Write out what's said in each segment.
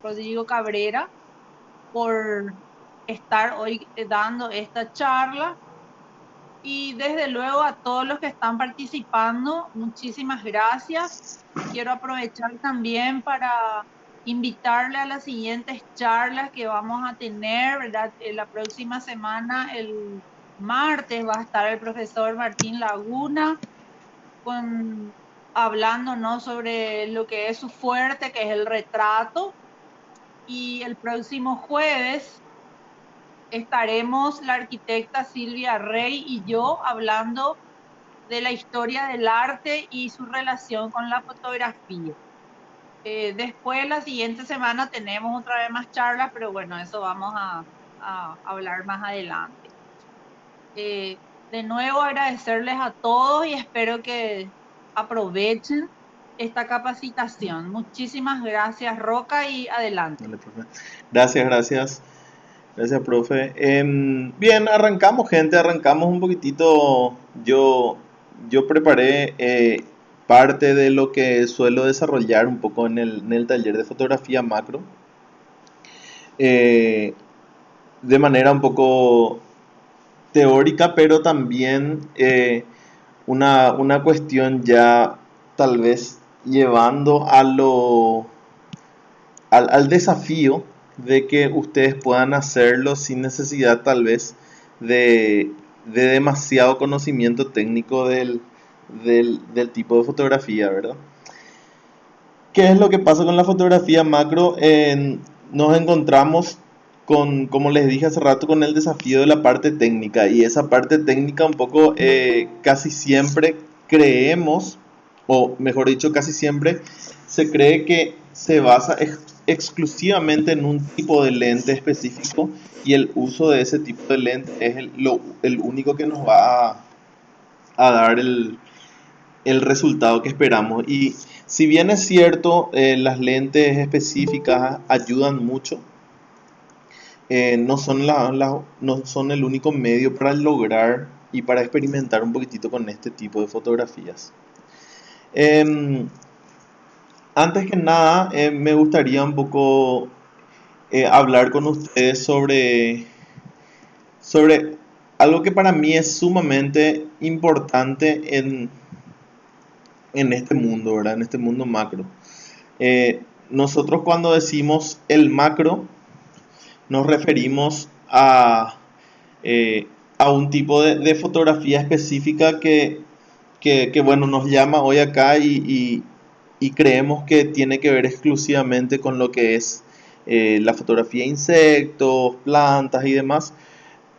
Rodrigo Cabrera, por estar hoy dando esta charla. Y desde luego a todos los que están participando, muchísimas gracias. Quiero aprovechar también para invitarle a las siguientes charlas que vamos a tener, ¿verdad? La próxima semana, el martes, va a estar el profesor Martín Laguna con, hablando, ¿no?, sobre lo que es su fuerte, que es el retrato. Y el próximo jueves estaremos la arquitecta Silvia Rey y yo hablando de la historia del arte y su relación con la fotografía. Después, la siguiente semana, tenemos otra vez más charlas, pero bueno, eso vamos a hablar más adelante. Eh, de nuevo, agradecerles a todos y espero que aprovechen esta capacitación. Muchísimas gracias, Roca, y adelante. Dale, profe. Gracias, gracias. Gracias, profe. Bien, arrancamos, gente, arrancamos un poquitito. Yo preparé parte de lo que suelo desarrollar un poco en el taller de fotografía macro, eh, de manera un poco teórica, pero también una cuestión ya tal vez llevando al desafío de que ustedes puedan hacerlo sin necesidad tal vez de demasiado conocimiento técnico del tipo de fotografía, ¿verdad? ¿Qué es lo que pasa con la fotografía macro? Nos encontramos con, como les dije hace rato, con el desafío de la parte técnica, y esa parte técnica un poco casi siempre creemos, o mejor dicho, casi siempre se cree que se basa exclusivamente en un tipo de lente específico, y el uso de ese tipo de lente es el único que nos va a dar el resultado que esperamos. Y si bien es cierto, las lentes específicas ayudan mucho, no son, no son el único medio para lograr y para experimentar un poquitito con este tipo de fotografías. Eh, Antes que nada, me gustaría un poco hablar con ustedes sobre algo que para mí es sumamente importante en este mundo, ¿verdad? En este mundo macro. Nosotros cuando decimos el macro, nos referimos a un tipo de fotografía específica que, bueno, nos llama hoy acá y creemos que tiene que ver exclusivamente con lo que es la fotografía de insectos, plantas y demás.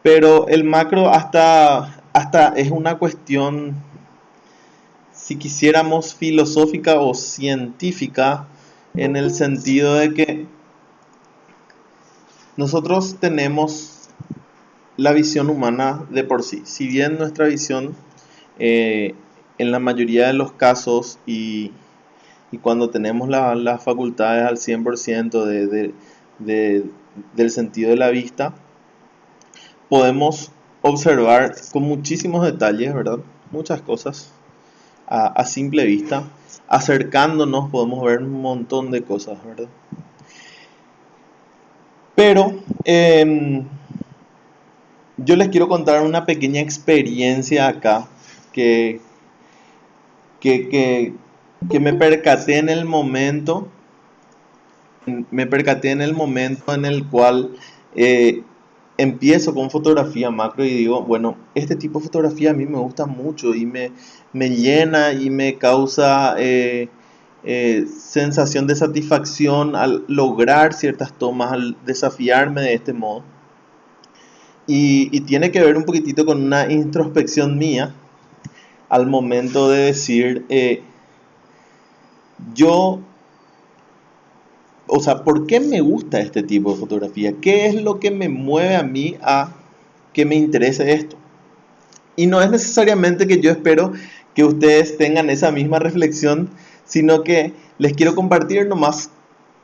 Pero el macro hasta es una cuestión, si quisiéramos, filosófica o científica, en el sentido de que nosotros tenemos la visión humana de por sí. Si bien nuestra visión, eh, en la mayoría de los casos, y cuando tenemos las facultades al 100% de- del sentido de la vista, podemos observar con muchísimos detalles, ¿verdad? Muchas cosas a simple vista. Acercándonos podemos ver un montón de cosas, ¿verdad? Pero yo les quiero contar una pequeña experiencia acá que, que, que, que me percaté en el momento en el cual eh, empiezo con fotografía macro y digo, bueno, este tipo de fotografía a mí me gusta mucho y me llena y me causa sensación de satisfacción al lograr ciertas tomas, al desafiarme de este modo. Y tiene que ver un poquitito con una introspección mía al momento de decir, yo, o sea, ¿por qué me gusta este tipo de fotografía? ¿Qué es lo que me mueve a mí a que me interese esto? Y no es necesariamente que yo espero que ustedes tengan esa misma reflexión, sino que les quiero compartir nomás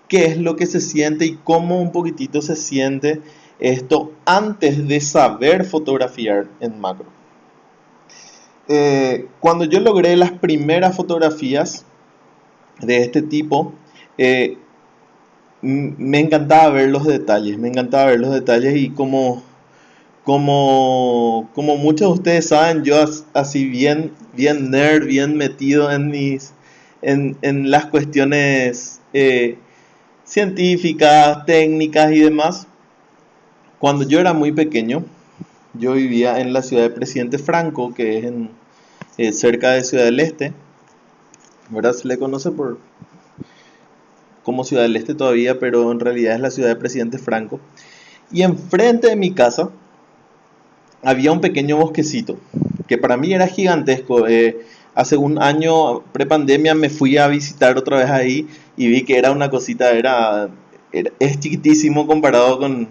qué es lo que se siente y cómo un poquitito se siente esto antes de saber fotografiar en macro. Cuando yo logré las primeras fotografías de este tipo, eh, me encantaba ver los detalles, me encantaba ver los detalles y como muchos de ustedes saben, yo así bien nerd, bien metido en las cuestiones científicas, técnicas y demás. Cuando yo era muy pequeño, yo vivía en la ciudad de Presidente Franco, que es cerca de Ciudad del Este, ¿verdad? Se le conoce como Ciudad del Este todavía, pero en realidad es la ciudad de Presidente Franco. Y enfrente de mi casa había un pequeño bosquecito, que para mí era gigantesco. Hace un año, prepandemia, me fui a visitar otra vez ahí y vi que era una cosita, es chiquitísimo comparado con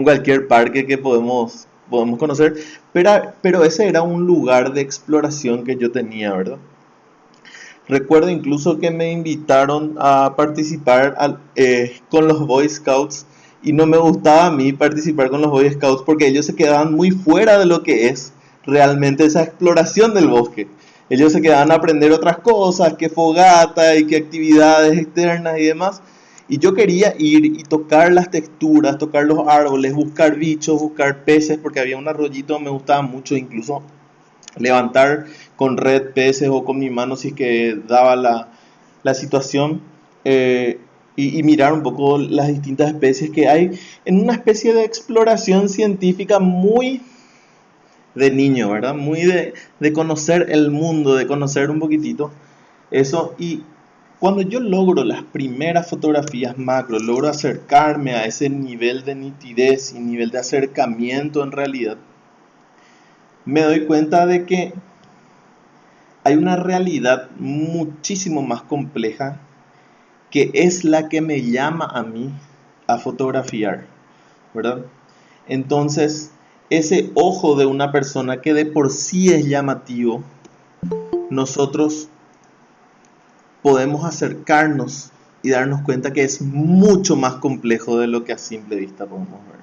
cualquier parque que podemos conocer, pero ese era un lugar de exploración que yo tenía, ¿verdad? Recuerdo incluso que me invitaron a participar con los Boy Scouts y no me gustaba a mí participar con los Boy Scouts porque ellos se quedaban muy fuera de lo que es realmente esa exploración del bosque. Ellos se quedaban a aprender otras cosas, que fogata y que actividades externas y demás. Y yo quería ir y tocar las texturas, tocar los árboles, buscar bichos, buscar peces, porque había un arroyito que me gustaba mucho, incluso levantar con red peces o con mi mano si es que daba la situación, eh, y mirar un poco las distintas especies que hay en una especie de exploración científica muy de niño, ¿verdad? Muy de conocer el mundo, de conocer un poquitito eso. Y cuando yo logro las primeras fotografías macro, logro acercarme a ese nivel de nitidez y nivel de acercamiento en realidad, me doy cuenta de que hay una realidad muchísimo más compleja que es la que me llama a mí a fotografiar, ¿verdad? Entonces, ese ojo de una persona que de por sí es llamativo, nosotros podemos acercarnos y darnos cuenta que es mucho más complejo de lo que a simple vista podemos ver.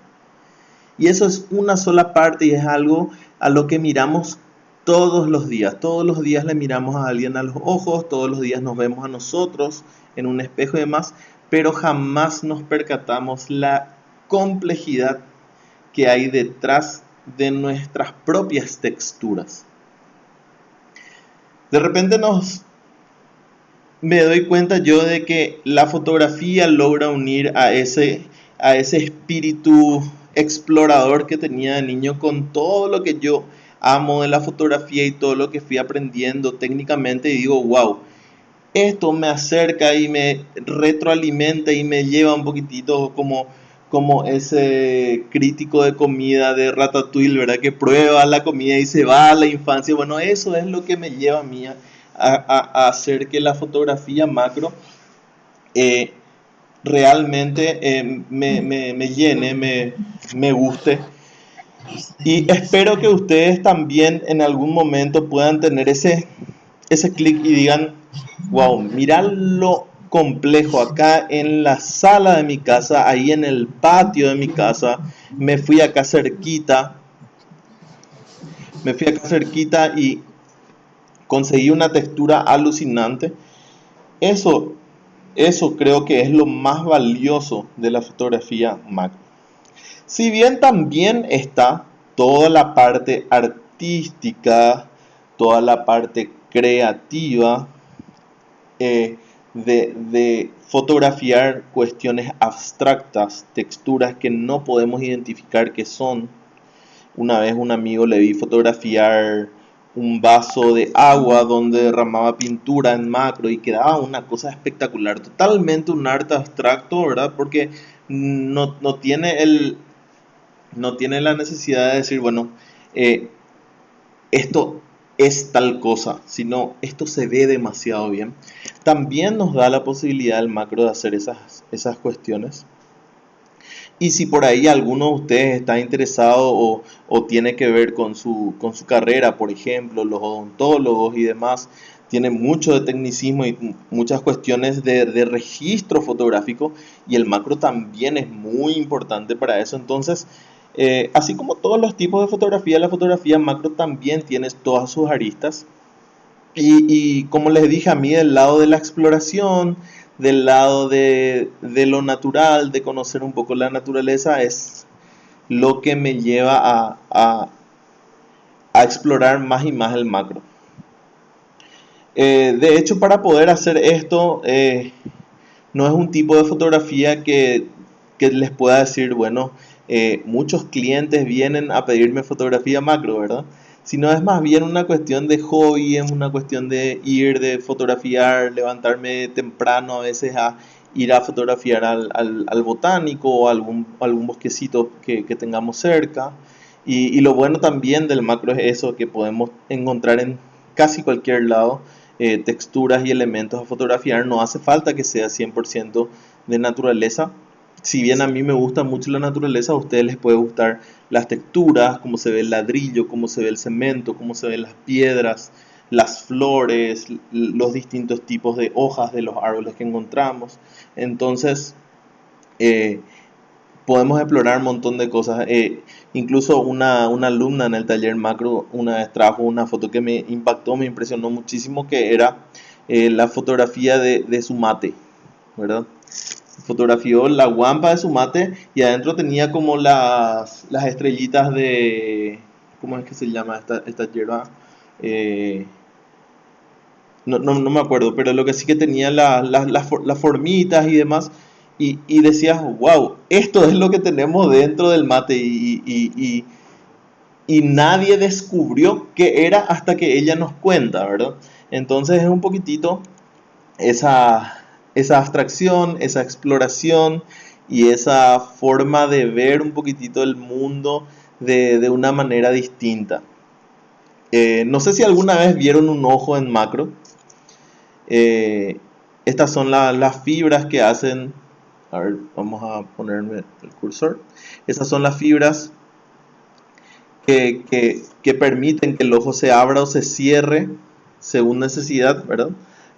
Y eso es una sola parte y es algo a lo que miramos todos los días. Todos los días le miramos a alguien a los ojos, todos los días nos vemos a nosotros en un espejo y demás, pero jamás nos percatamos la complejidad que hay detrás de nuestras propias texturas. De repente me doy cuenta yo de que la fotografía logra unir a ese espíritu explorador que tenía de niño con todo lo que yo amo de la fotografía y todo lo que fui aprendiendo técnicamente y digo, wow, esto me acerca y me retroalimenta y me lleva un poquitito como ese crítico de comida de Ratatouille, ¿verdad? Que prueba la comida y se va a la infancia. Bueno, eso es lo que me lleva a mí a hacer que la fotografía macro eh, realmente me llene, me guste. Y espero que ustedes también en algún momento puedan tener ese clic y digan, wow, mira lo complejo acá en la sala de mi casa, ahí en el patio de mi casa, me fui acá cerquita, me fui acá cerquita y conseguí una textura alucinante. Eso, eso creo que es lo más valioso de la fotografía macro. Si bien también está toda la parte artística, toda la parte creativa, de fotografiar cuestiones abstractas, texturas que no podemos identificar qué son. Una vez un amigo le vi fotografiar un vaso de agua donde derramaba pintura en macro y quedaba una cosa espectacular, totalmente un arte abstracto, ¿verdad? Porque no tiene no tiene la necesidad de decir, bueno, eh, esto es tal cosa, sino esto se ve demasiado bien. También nos da la posibilidad el macro de hacer esas cuestiones. Y si por ahí alguno de ustedes está interesado o tiene que ver con su carrera, por ejemplo, los odontólogos y demás, tiene mucho de tecnicismo y muchas cuestiones de registro fotográfico y el macro también es muy importante para eso. Entonces, así como todos los tipos de fotografía, la fotografía macro también tiene todas sus aristas. Y como les dije, a mí del lado de la exploración, del lado de lo natural, de conocer un poco la naturaleza, es lo que me lleva a explorar más y más el macro. De hecho, para poder hacer esto, no es un tipo de fotografía que les pueda decir, bueno, muchos clientes vienen a pedirme fotografía macro, ¿verdad? Sino es más bien una cuestión de hobby, es una cuestión de ir, de fotografiar, levantarme temprano a veces a ir a fotografiar al botánico o algún bosquecito que tengamos cerca. Y lo bueno también del macro es eso, que podemos encontrar en casi cualquier lado texturas y elementos a fotografiar. No hace falta que sea 100% de naturaleza. Si bien a mí me gusta mucho la naturaleza, a ustedes les puede gustar las texturas, cómo se ve el ladrillo, cómo se ve el cemento, cómo se ven las piedras, las flores, los distintos tipos de hojas de los árboles que encontramos. Entonces, eh, podemos explorar un montón de cosas. Incluso una alumna en el taller macro una vez trajo una foto que me impactó, me impresionó muchísimo, que era la fotografía de su mate, ¿verdad? Fotografió la guampa de su mate y adentro tenía como las estrellitas de... ¿Cómo es que se llama esta hierba? Eh, no me acuerdo, pero lo que sí que tenía las formitas y demás. Y decías, wow, esto es lo que tenemos dentro del mate. Y nadie descubrió qué era hasta que ella nos cuenta, ¿verdad? Entonces es un poquitito esa abstracción, esa exploración y esa forma de ver un poquitito el mundo de una manera distinta. No sé si alguna vez vieron un ojo en macro. Eh, Estas son las fibras que hacen, a ver, vamos a ponerme el cursor. Esas son las fibras que permiten que el ojo se abra o se cierre según necesidad, ¿verdad?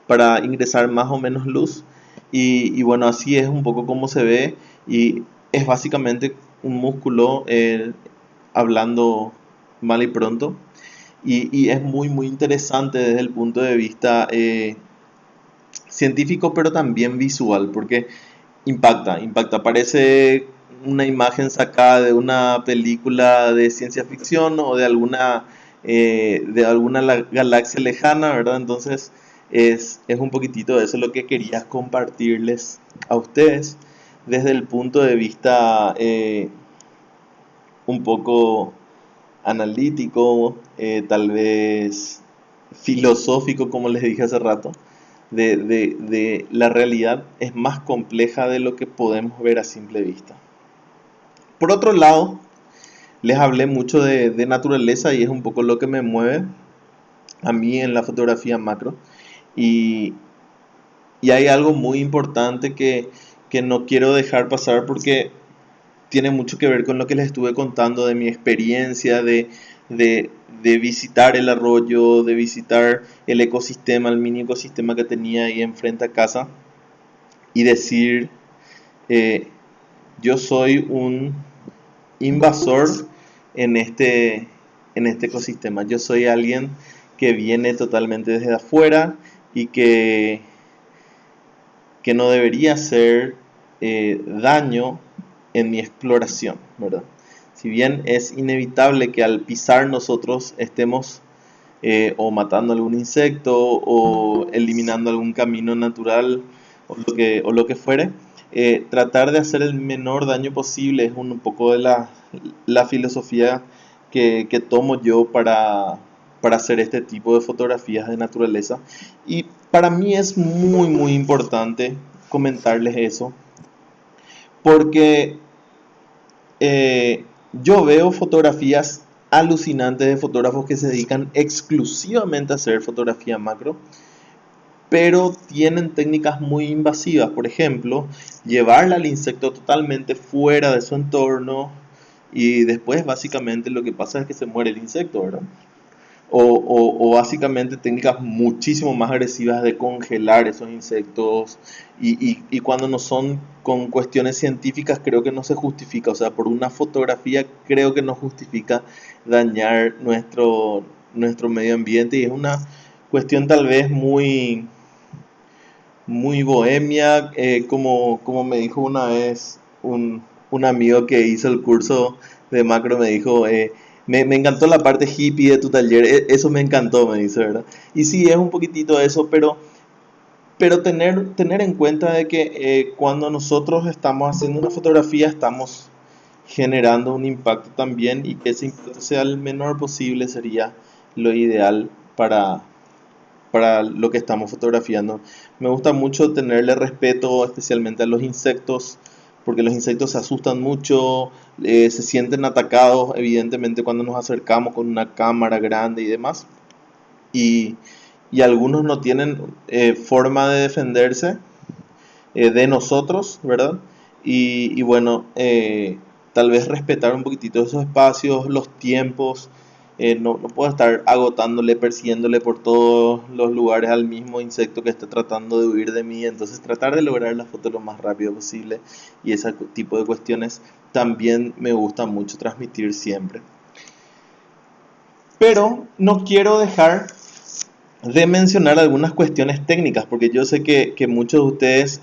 Para ingresar más o menos luz. Y bueno, así es un poco como se ve y es básicamente un músculo, hablando mal y pronto. Y es muy interesante desde el punto de vista científico, pero también visual, porque impacta. Parece una imagen sacada de una película de ciencia ficción o de alguna galaxia lejana, ¿verdad? Entonces es un poquitito de eso lo que quería compartirles a ustedes desde el punto de vista un poco analítico, tal vez filosófico, como les dije hace rato, de la realidad es más compleja de lo que podemos ver a simple vista. Por otro lado, les hablé mucho de naturaleza y es un poco lo que me mueve a mí en la fotografía macro. Y, y hay algo muy importante que no quiero dejar pasar porque tiene mucho que ver con lo que les estuve contando de mi experiencia de, de visitar el arroyo, de visitar el ecosistema, el mini ecosistema que tenía ahí enfrente a casa y decir, eh, yo soy un invasor en en este ecosistema. Yo soy alguien que viene totalmente desde afuera y que no debería hacer daño en mi exploración, ¿verdad? Si bien es inevitable que al pisar nosotros estemos o matando algún insecto o eliminando algún camino natural o lo que fuere, tratar de hacer el menor daño posible es un poco de la filosofía que tomo yo para hacer este tipo de fotografías de naturaleza. Y para mí es muy importante comentarles eso, porque yo veo fotografías alucinantes de fotógrafos que se dedican exclusivamente a hacer fotografía macro, pero tienen técnicas muy invasivas. Por ejemplo, llevarle al insecto totalmente fuera de su entorno y después básicamente lo que pasa es que se muere el insecto, ¿verdad? O básicamente técnicas muchísimo más agresivas de congelar esos insectos y cuando no son con cuestiones científicas creo que no se justifica, o sea, por una fotografía creo que no justifica dañar nuestro medio ambiente y es una cuestión tal vez muy bohemia, como me dijo una vez un amigo que hizo el curso de macro, me dijo, me encantó la parte hippie de tu taller, eso me encantó, me dice, ¿verdad? Y sí, es un poquitito eso, pero tener en cuenta de que cuando nosotros estamos haciendo una fotografía, estamos generando un impacto también, y que ese impacto sea el menor posible sería lo ideal para lo que estamos fotografiando. Me gusta mucho tenerle respeto especialmente a los insectos, porque los insectos se asustan mucho, se sienten atacados evidentemente cuando nos acercamos con una cámara grande y demás. Y, y algunos no tienen forma de defenderse de nosotros, ¿verdad? Y bueno, tal vez respetar un poquitito esos espacios, los tiempos. No puedo estar agotándole, persiguiéndole por todos los lugares al mismo insecto que esté tratando de huir de mí. Entonces tratar de lograr la foto lo más rápido posible, y ese tipo de cuestiones también me gusta mucho transmitir siempre. Pero no quiero dejar de mencionar algunas cuestiones técnicas, porque yo sé que muchos de ustedes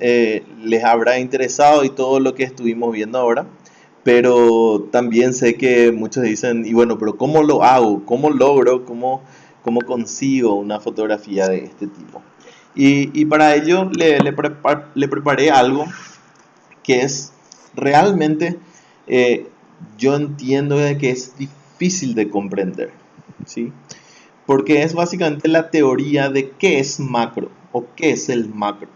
les habrá interesado y todo lo que estuvimos viendo ahora, pero también sé que muchos dicen, y bueno, pero ¿cómo lo hago? ¿Cómo logro? ¿Cómo consigo una fotografía de este tipo? Y para ello le preparé algo que es realmente, eh, yo entiendo de que es difícil de comprender, ¿sí? Porque es básicamente la teoría de qué es macro o qué es el macro.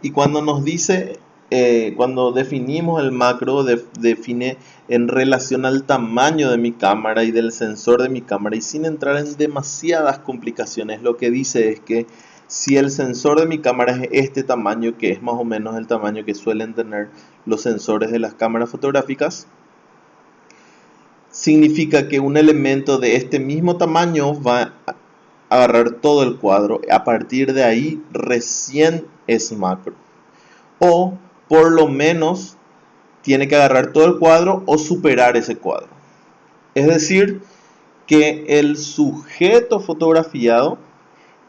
Y cuando nos dice, cuando definimos el macro, define en relación al tamaño de mi cámara y del sensor de mi cámara, y sin entrar en demasiadas complicaciones, lo que dice es que si el sensor de mi cámara es este tamaño, que es más o menos el tamaño que suelen tener los sensores de las cámaras fotográficas, significa que un elemento de este mismo tamaño va a agarrar todo el cuadro. A partir de ahí recién es macro. O por lo menos tiene que agarrar todo el cuadro o superar ese cuadro. Es decir, que el sujeto fotografiado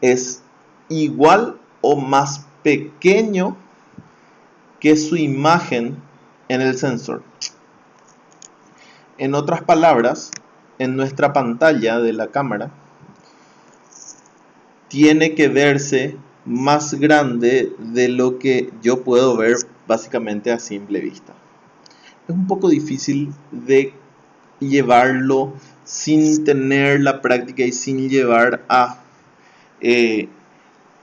es igual o más pequeño que su imagen en el sensor. En otras palabras, en nuestra pantalla de la cámara tiene que verse más grande de lo que yo puedo ver básicamente a simple vista. Es un poco difícil de llevarlo sin tener la práctica y sin llevar eh,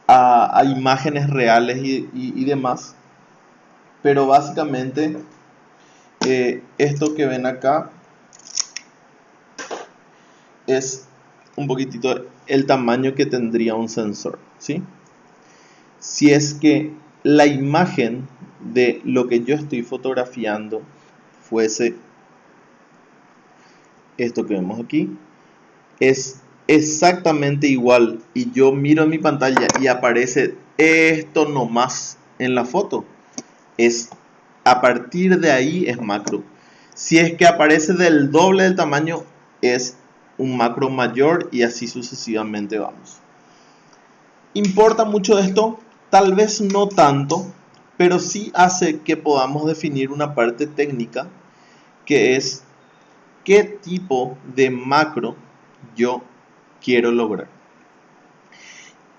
a imágenes reales y demás. Pero básicamente esto que ven acá es un poquitito el tamaño que tendría un sensor, ¿sí? Si es que la imagen de lo que yo estoy fotografiando fuese esto que vemos aquí, es exactamente igual, y yo miro en mi pantalla y aparece esto nomás en la foto, es a partir de ahí es macro. Si es que aparece del doble del tamaño, es un macro mayor, y así sucesivamente vamos. ¿Importa mucho esto? Tal vez no tanto, pero sí hace que podamos definir una parte técnica, que es qué tipo de macro yo quiero lograr.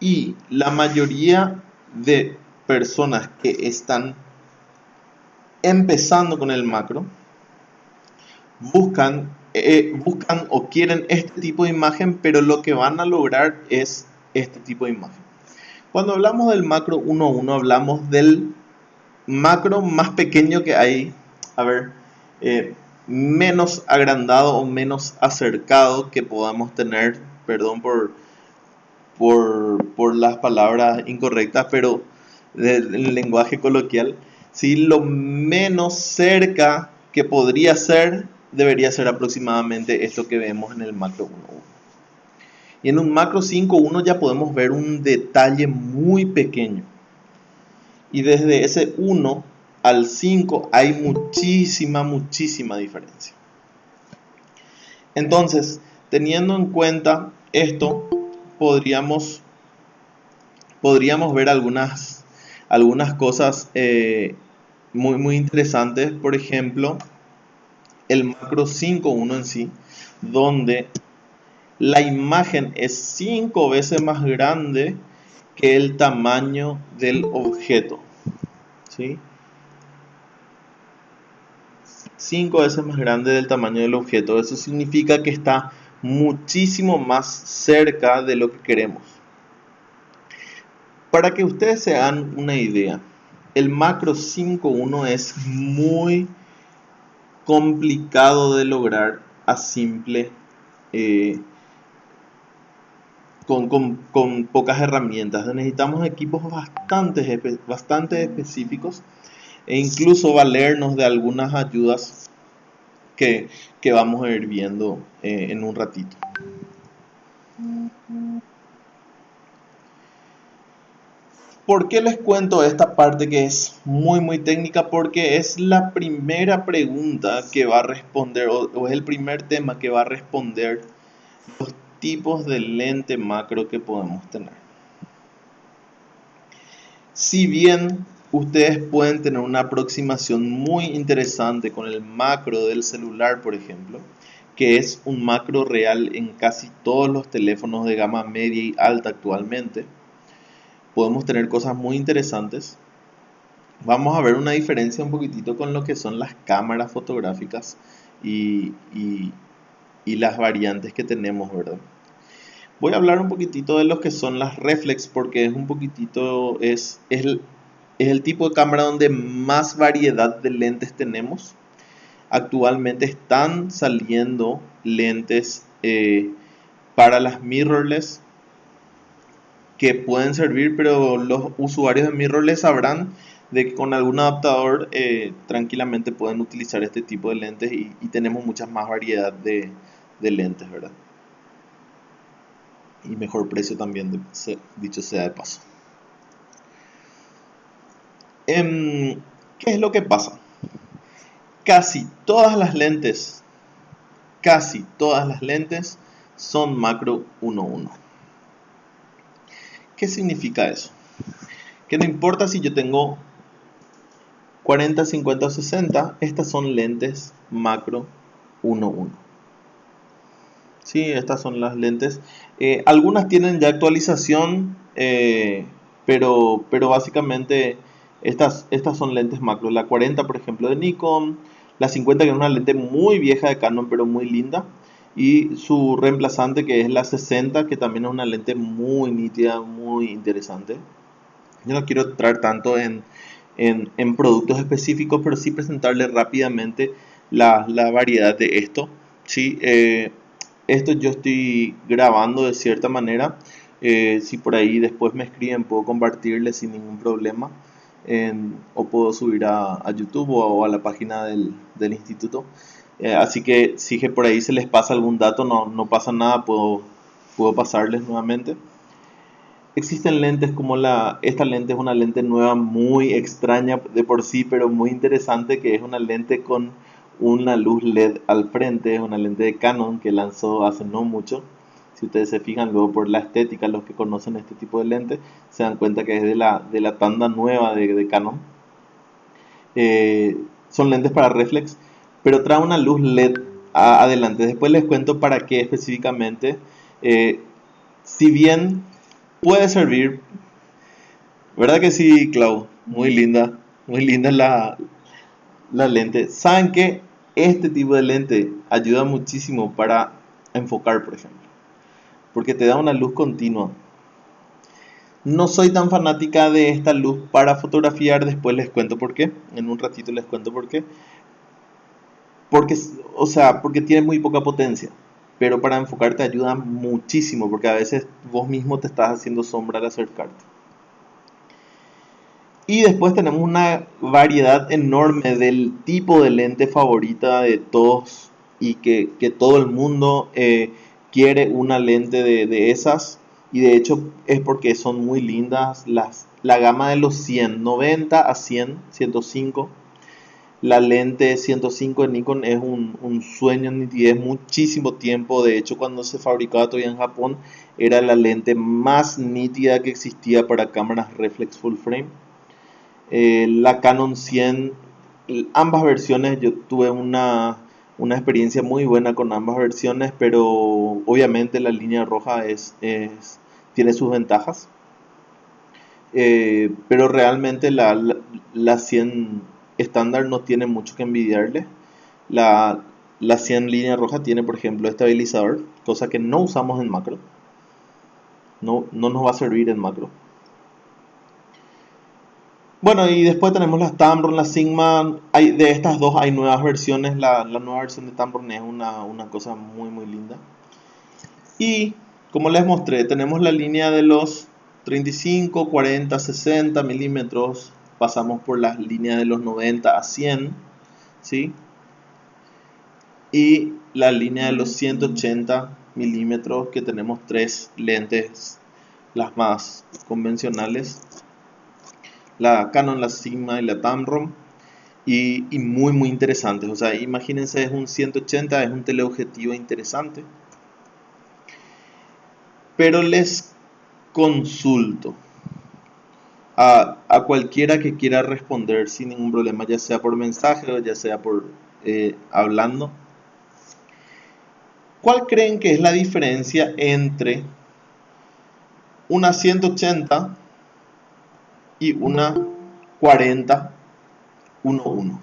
Y la mayoría de personas que están empezando con el macro buscan o quieren este tipo de imagen, pero lo que van a lograr es este tipo de imagen. Cuando hablamos del macro 1.1, hablamos del macro más pequeño que hay, a ver, menos agrandado o menos acercado que podamos tener, perdón por las palabras incorrectas, pero del lenguaje coloquial, ¿sí? Lo menos cerca que podría ser, debería ser aproximadamente esto que vemos en el macro 1.1. Y en un macro 5.1 ya podemos ver un detalle muy pequeño. Y desde ese 1 al 5 hay muchísima diferencia. Entonces, teniendo en cuenta esto, podríamos podríamos ver algunas cosas muy interesantes. Por ejemplo, el macro 5.1 en sí, donde la imagen es 5 veces más grande que el tamaño del objeto, ¿sí? 5 veces más grande del tamaño del objeto. Eso significa que está muchísimo más cerca de lo que queremos. Para que ustedes se hagan una idea, el macro 5.1 es muy complicado de lograr a simple eh, con pocas herramientas. Necesitamos equipos bastante específicos e incluso valernos de algunas ayudas que, que vamos a ir viendo en un ratito. ¿Por qué les cuento esta parte que es muy técnica? Porque es la primera pregunta que va a responder, o es el primer tema que va a responder los tipos de lente macro que podemos tener. Si bien ustedes pueden tener una aproximación muy interesante con el macro del celular, por ejemplo, que es un macro real en casi todos los teléfonos de gama media y alta actualmente, podemos tener cosas muy interesantes. Vamos a ver una diferencia un poquitito con lo que son las cámaras fotográficas y, y- y las variantes que tenemos, ¿verdad? Voy a hablar un poquitito de lo que son las reflex porque es un poquitito, es el tipo de cámara donde más variedad de lentes tenemos. Actualmente están saliendo lentes para las mirrorless que pueden servir, pero los usuarios de mirrorless sabrán de que con algún adaptador tranquilamente pueden utilizar este tipo de lentes y tenemos mucha más variedad de lentes, ¿verdad? Y mejor precio también, dicho sea de paso. ¿Qué es lo que pasa? Casi todas las lentes son macro 1.1. ¿Qué significa eso? Que no importa si yo tengo 40, 50 o 60, estas son lentes macro 1.1. Sí, estas son las lentes. Algunas tienen ya actualización, pero básicamente estas son lentes macro. La 40, por ejemplo, de Nikon. La 50, que es una lente muy vieja de Canon, pero muy linda. Y su reemplazante, que es la 60, que también es una lente muy nítida, muy interesante. Yo no quiero entrar tanto en productos específicos, pero sí presentarles rápidamente la variedad de esto. ¿Sí? Esto yo estoy grabando de cierta manera. Si por ahí después me escriben, puedo compartirles sin ningún problema. O puedo subir a YouTube o a la página del instituto. Así que si que por ahí se les pasa algún dato, no pasa nada, puedo pasarles nuevamente. Existen lentes como esta lente es una lente nueva muy extraña de por sí, pero muy interesante, que es una lente con una luz LED al frente. Es una lente de Canon que lanzó hace no mucho. Si ustedes se fijan luego por la estética, los que conocen este tipo de lentes se dan cuenta que es de la tanda nueva de Canon. Son lentes para reflex, pero trae una luz LED adelante. Después les cuento para qué específicamente. Eh, si bien puede servir, ¿verdad que sí, Clau? Muy linda la lente. ¿Saben que este tipo de lente ayuda muchísimo para enfocar, por ejemplo? Porque te da una luz continua. No soy tan fanática de esta luz para fotografiar, después les cuento por qué. En un ratito les cuento por qué. Porque, o sea, porque tiene muy poca potencia. Pero para enfocar te ayuda muchísimo, porque a veces vos mismo te estás haciendo sombra al acercarte. Y después tenemos una variedad enorme del tipo de lente favorita de todos y que todo el mundo quiere una lente de esas. Y de hecho es porque son muy lindas la gama de los 100, 90 a 100, 105. La lente 105 de Nikon es un sueño en nitidez muchísimo tiempo. De hecho, cuando se fabricaba todavía en Japón, era la lente más nítida que existía para cámaras reflex full frame. La Canon 100, ambas versiones, yo tuve una experiencia muy buena con ambas versiones, pero obviamente la línea roja tiene sus ventajas. Pero realmente la 100 estándar no tiene mucho que envidiarle. La, la 100 línea roja tiene, por ejemplo, estabilizador, cosa que no usamos en macro. No nos va a servir en macro. Bueno, y después tenemos las Tamron, las Sigma. De estas dos hay nuevas versiones. La nueva versión de Tamron es una cosa muy, muy linda. Y como les mostré, tenemos la línea de los 35, 40, 60 milímetros. Pasamos por las líneas de los 90 a 100, ¿sí? Y la línea de los 180 milímetros, que tenemos tres lentes, las más convencionales. La Canon, la Sigma y la Tamron. Y muy, muy interesantes. O sea, imagínense, es un 180, es un teleobjetivo interesante. Pero les consulto a cualquiera que quiera responder sin ningún problema, ya sea por mensaje o ya sea por hablando. ¿Cuál creen que es la diferencia entre una 180 y una 40 1.1?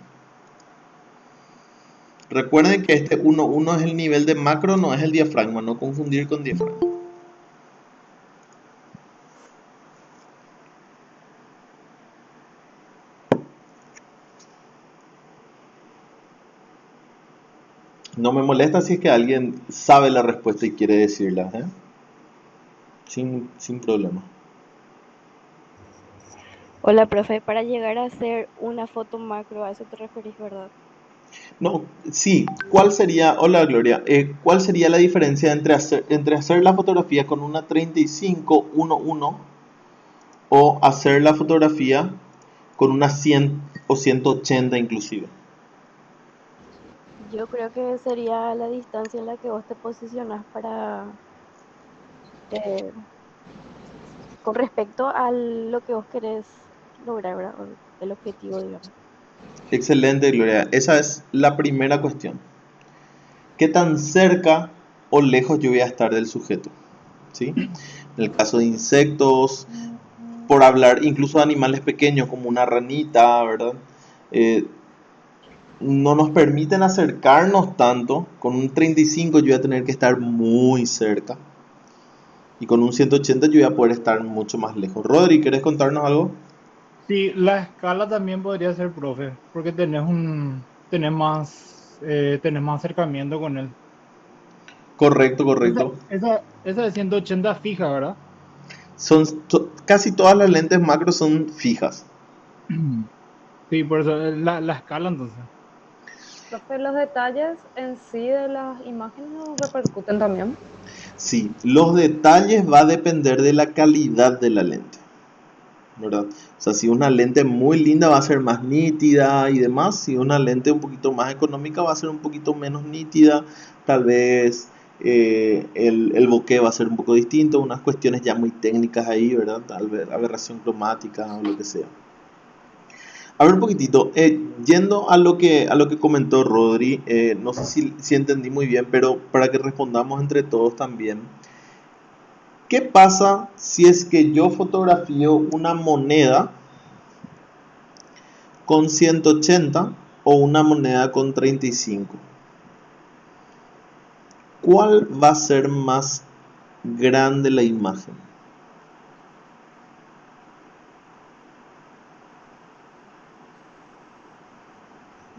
Recuerden que este 1.1 es el nivel de macro, no es el diafragma, no confundir con diafragma. No me molesta si es que alguien sabe la respuesta y quiere decirla, ¿eh? Sin problema. Hola, profe, para llegar a hacer una foto macro, a eso te referís, ¿verdad? No, sí, ¿cuál sería, hola Gloria, cuál sería la diferencia entre hacer la fotografía con una 35-1.1 o hacer la fotografía con una 100 o 180 inclusive? Yo creo que sería la distancia en la que vos te posicionás eh, con respecto a lo que vos querés lograr, ¿verdad? O el objetivo, digamos. Excelente, Gloria. Esa es la primera cuestión. ¿Qué tan cerca o lejos yo voy a estar del sujeto? ¿Sí? En el caso de insectos, por hablar incluso de animales pequeños como una ranita, ¿verdad? Eh, no nos permiten acercarnos tanto. Con un 35 yo voy a tener que estar muy cerca. Y con un 180 yo voy a poder estar mucho más lejos. Rodri, ¿querés contarnos algo? Sí, la escala también podría ser, profe, porque tenés más acercamiento con él. Correcto, Esa, correcto. esa de 180 fija, ¿verdad? Casi todas las lentes macro son fijas. Sí, por eso la escala entonces. Profe, los detalles en sí de las imágenes nos repercuten también. Sí, los detalles va a depender de la calidad de la lente, ¿verdad? O sea, si una lente muy linda va a ser más nítida y demás, si una lente un poquito más económica va a ser un poquito menos nítida, tal vez el bokeh va a ser un poco distinto, unas cuestiones ya muy técnicas ahí, ¿verdad? Tal vez aberración cromática o lo que sea. A ver un poquitito, yendo a lo que comentó Rodri, no sé si entendí muy bien, pero para que respondamos entre todos también. ¿Qué pasa si es que yo fotografío una moneda con 180 o una moneda con 35? ¿Cuál va a ser más grande la imagen?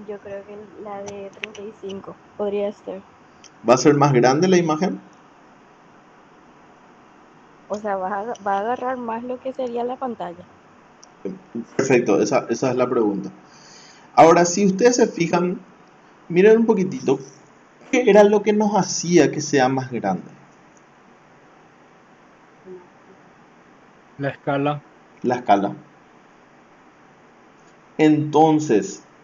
Yo creo que la de 35 podría ser. ¿Va a ser más grande la imagen? O sea, va a agarrar más lo que sería la pantalla. Perfecto, esa es la pregunta. Ahora, si ustedes se fijan, miren un poquitito, ¿qué era lo que nos hacía que sea más grande? La escala. La escala. Entonces,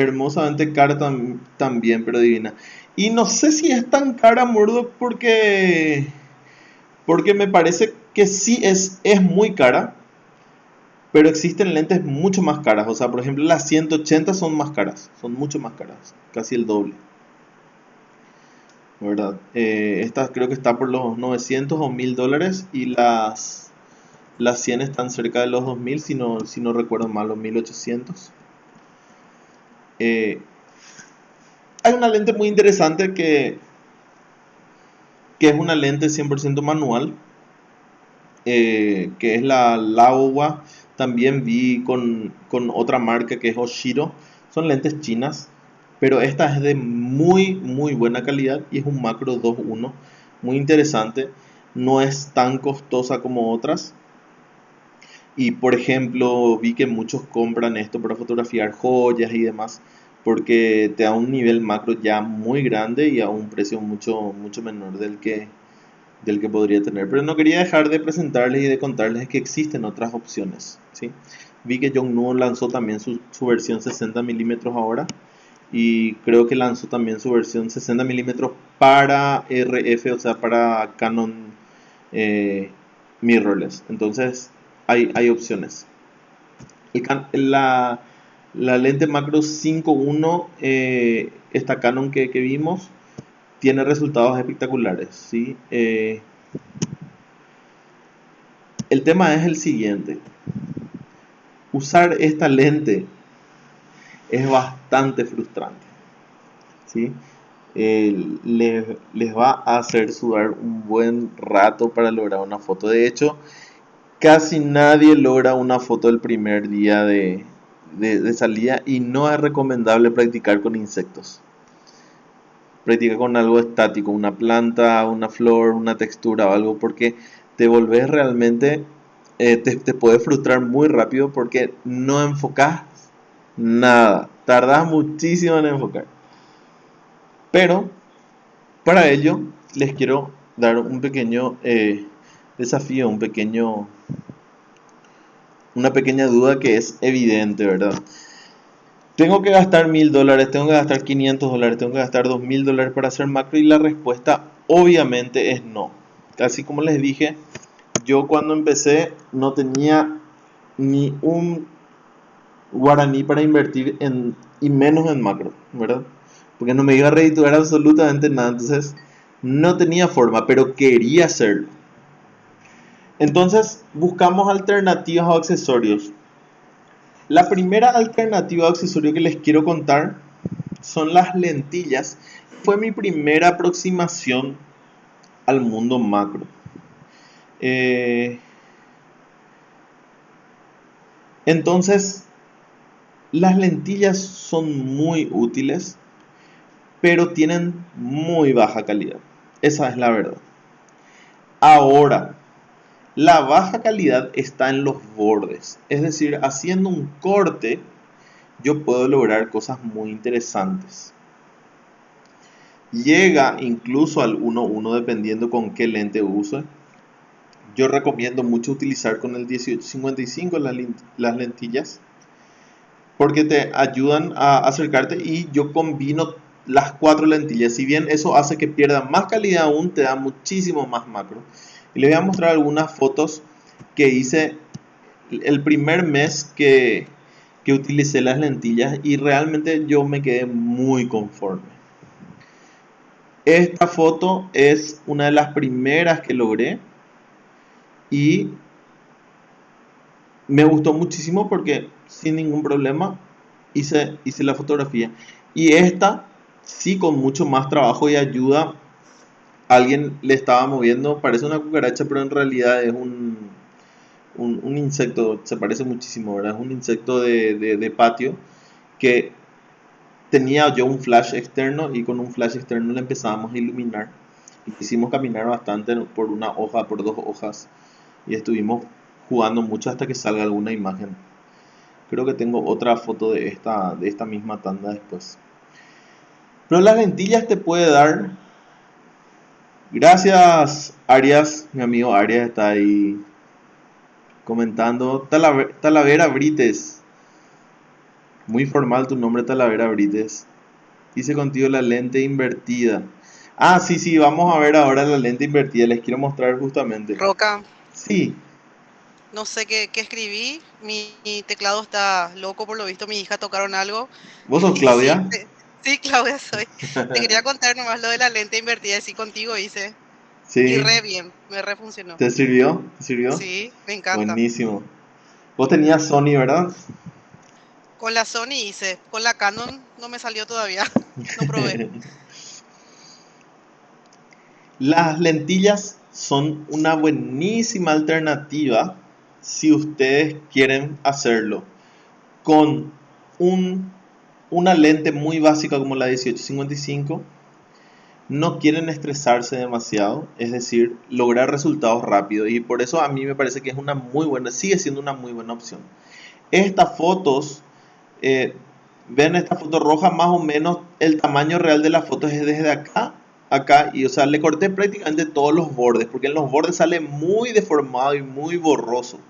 hermosamente cara también, pero divina. Y no sé si es tan cara, Murdoch, porque me parece que sí es muy cara, pero existen lentes mucho más caras. O sea, por ejemplo, las 180 son más caras, son mucho más caras, casi el doble, ¿verdad? Esta creo que está por los 900 o $1000 y las 100 están cerca de los 2000, si no recuerdo mal, los 1800. Eh, Hay una lente muy interesante que es una lente 100% manual, que es la Laowa. También vi con otra marca que es Oshiro. Son lentes chinas, pero esta es de muy muy buena calidad y es un macro 2.1 muy interesante. No es tan costosa como otras. Y por ejemplo, vi que muchos compran esto para fotografiar joyas y demás, porque te da un nivel macro ya muy grande y a un precio mucho, mucho menor del que podría tener. Pero no quería dejar de presentarles y de contarles que existen otras opciones, ¿sí? Vi que Yongnuo lanzó también su versión 60 milímetros ahora, y creo que lanzó también su versión 60 milímetros para RF, o sea, para Canon eh, mirrorless. Entonces, hay opciones. La lente macro 5.1, esta Canon que vimos, tiene resultados espectaculares, ¿sí? El tema es el siguiente. Usar esta lente es bastante frustrante, ¿sí? Les va a hacer sudar un buen rato para lograr una foto. De hecho, casi nadie logra una foto el primer día de salida, y no es recomendable practicar con insectos. Practica con algo estático, una planta, una flor, una textura o algo, porque te volvés realmente, te puede frustrar muy rápido porque no enfocas nada, tardas muchísimo en enfocar. Pero para ello les quiero dar un pequeño desafío, una pequeña duda que es evidente, ¿verdad? ¿Tengo que gastar $1000? ¿Tengo que gastar $500? ¿Tengo que gastar $2000 para hacer macro? Y la respuesta obviamente es no. Así como les dije, yo cuando empecé no tenía ni un guaraní para invertir y menos en macro, ¿verdad? Porque no me iba a redituar absolutamente nada. Entonces no tenía forma, pero quería hacerlo. Entonces buscamos alternativas o accesorios. La primera alternativa o accesorio que les quiero contar son las lentillas. Fue mi primera aproximación al mundo macro. Entonces, las lentillas son muy útiles, pero tienen muy baja calidad. Esa es la verdad. Ahora, la baja calidad está en los bordes. Es decir, haciendo un corte, yo puedo lograr cosas muy interesantes. Llega incluso al 1.1 dependiendo con qué lente use. Yo recomiendo mucho utilizar con el 1855 las lentillas, porque te ayudan a acercarte, y yo combino las 4 lentillas. Si bien eso hace que pierda más calidad aún, te da muchísimo más macro. Y les voy a mostrar algunas fotos que hice el primer mes que utilicé las lentillas, y realmente yo me quedé muy conforme. Esta foto es una de las primeras que logré y me gustó muchísimo porque sin ningún problema hice la fotografía. Y esta sí, con mucho más trabajo y ayuda. Alguien le estaba moviendo, parece una cucaracha, pero en realidad es un insecto. Se parece muchísimo, ¿verdad? Es un insecto de patio que tenía yo un flash externo, y con un flash externo le empezábamos a iluminar. Y hicimos caminar bastante por una hoja, por 2 hojas, y estuvimos jugando mucho hasta que salga alguna imagen. Creo que tengo otra foto de esta misma tanda después. Pero las lentillas te puede dar. Gracias, Arias. Mi amigo Arias está ahí comentando. Talavera Brites. Muy formal tu nombre, Talavera Brites. Hice contigo la lente invertida. Ah, sí, sí, vamos a ver ahora la lente invertida. Les quiero mostrar justamente. Roca, Sí, no sé qué escribí. Mi teclado está loco, por lo visto. Mi hija tocaron algo. vos sos Y sí, Claudia. sí, Claudia, soy. Te quería contar nomás lo de la lente invertida. Sí, contigo hice. Y Sí, re bien, me re funcionó. ¿te sirvió? ¿Te sirvió? Sí, me encanta. Buenísimo. Vos tenías Sony, ¿verdad? Con la Sony hice. Con la Canon no me salió todavía. No probé. Las lentillas son una buenísima alternativa si ustedes quieren hacerlo con un- una lente muy básica como la 1855. No quieren estresarse demasiado, es decir, lograr resultados rápidos, y por eso a mí me parece que es una muy buena, sigue siendo una muy buena opción. Estas fotos, eh, ven esta foto roja, más o menos el tamaño real de la foto es desde acá, acá, y o sea, le corté prácticamente todos los bordes, porque en los bordes sale muy deformado y muy borroso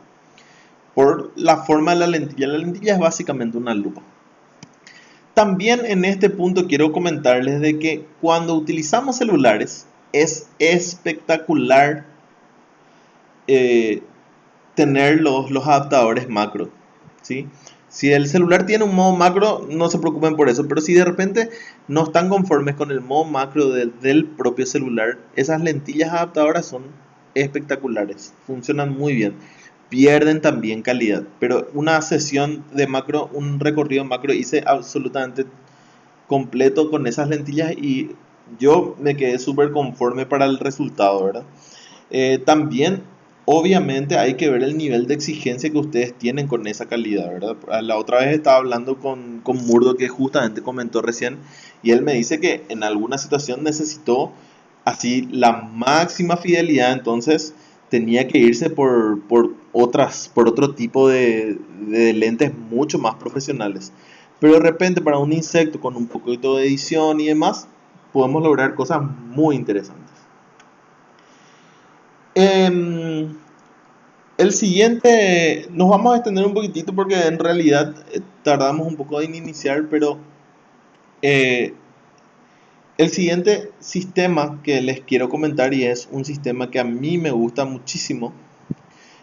por la forma de la lentilla. La lentilla es básicamente una lupa. También en este punto quiero comentarles de que cuando utilizamos celulares es espectacular eh, tener los adaptadores macro, ¿sí? Si el celular tiene un modo macro, no se preocupen por eso, pero si de repente no están conformes con el modo macro del propio celular, esas lentillas adaptadoras son espectaculares, funcionan muy bien, pierden también calidad, pero una sesión de macro, un recorrido macro hice absolutamente completo con esas lentillas y yo me quedé súper conforme para el resultado, ¿verdad? También, obviamente, hay que ver el nivel de exigencia que ustedes tienen con esa calidad, ¿verdad? La otra vez estaba hablando con Murdo, que justamente comentó recién, y él me dice que en alguna situación necesitó así la máxima fidelidad, entonces tenía que irse por otro tipo de lentes mucho más profesionales. Pero de repente para un insecto con un poquito de edición y demás, podemos lograr cosas muy interesantes. Em, el siguiente, nos vamos a extender un poquitito porque en realidad tardamos un poco en iniciar, pero eh, el siguiente sistema que les quiero comentar, y es un sistema que a mí me gusta muchísimo,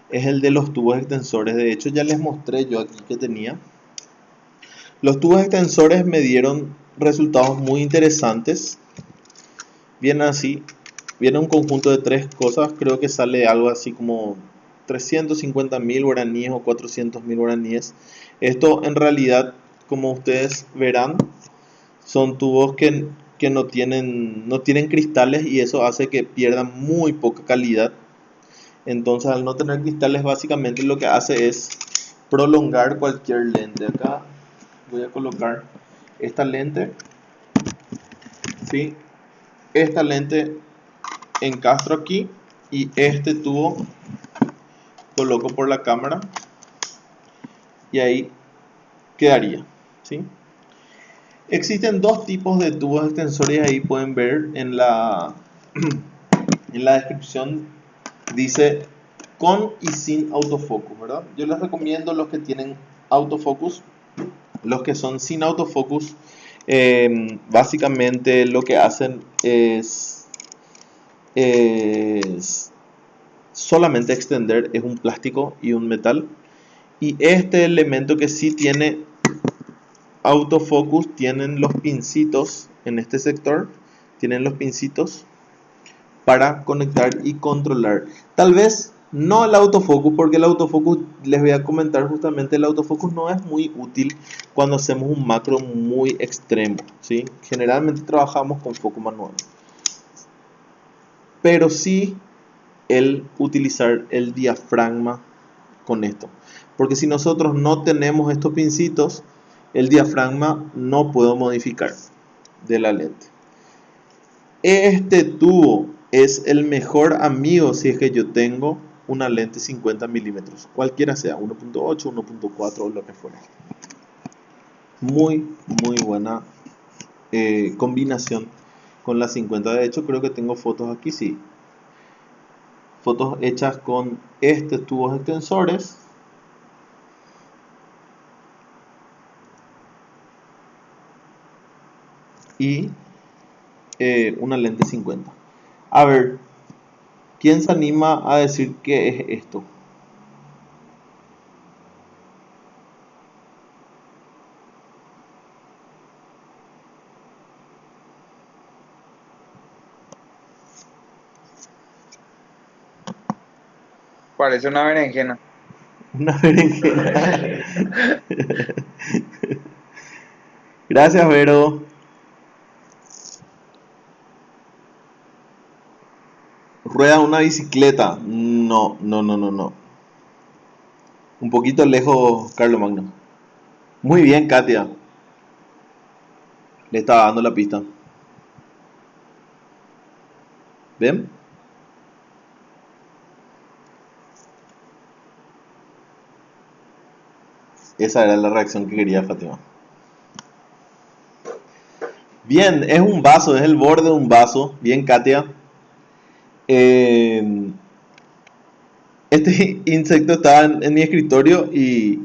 es el de los tubos extensores. De hecho, ya les mostré yo aquí que tenía. Los tubos extensores me dieron resultados muy interesantes. Viene así, viene un conjunto de tres cosas, creo que sale algo así como 350.000 guaraníes o 400.000 guaraníes. Esto en realidad, como ustedes verán, son tubos que no tienen cristales, y eso hace que pierdan muy poca calidad. Entonces, al no tener cristales, básicamente lo que hace es prolongar cualquier lente. Acá voy a colocar esta lente, ¿sí? Esta lente encastro aquí y este tubo coloco por la cámara y ahí quedaría, ¿sí? Existen dos tipos de tubos extensores, ahí pueden ver en la descripción, dice con y sin autofocus, ¿verdad? Yo les recomiendo los que tienen autofocus. Los que son sin autofocus, básicamente lo que hacen es solamente extender, es un plástico y un metal. Y este elemento que sí tiene autofocus, tienen los pincitos en este sector, tienen los pincitos para conectar y controlar. Tal vez no el autofocus, porque el autofocus, les voy a comentar justamente, el autofocus no es muy útil cuando hacemos un macro muy extremo, ¿sí? Generalmente trabajamos con foco manual. Pero sí el utilizar el diafragma con esto. Porque si nosotros no tenemos estos pincitos, el diafragma no puedo modificar de la lente. Este tubo es el mejor amigo si es que yo tengo una lente 50 milímetros, cualquiera sea, 1.8, 1.4 o lo que fuera. Muy, muy buena combinación con la 50. De hecho, creo que tengo fotos aquí, sí. Fotos hechas con estos tubos extensores. y una lente 50. A ver, ¿quién se anima a decir qué es esto? Parece una berenjena. Una berenjena. Gracias, Vero. Rueda una bicicleta. No, no, no, no, no. Un poquito lejos, Carlos Magno. Muy bien, Katia. Le estaba dando la pista. ¿Ven? Esa era la reacción que quería Fátima. Bien, es un vaso, es el borde de un vaso. Bien, Katia. Este insecto estaba en mi escritorio y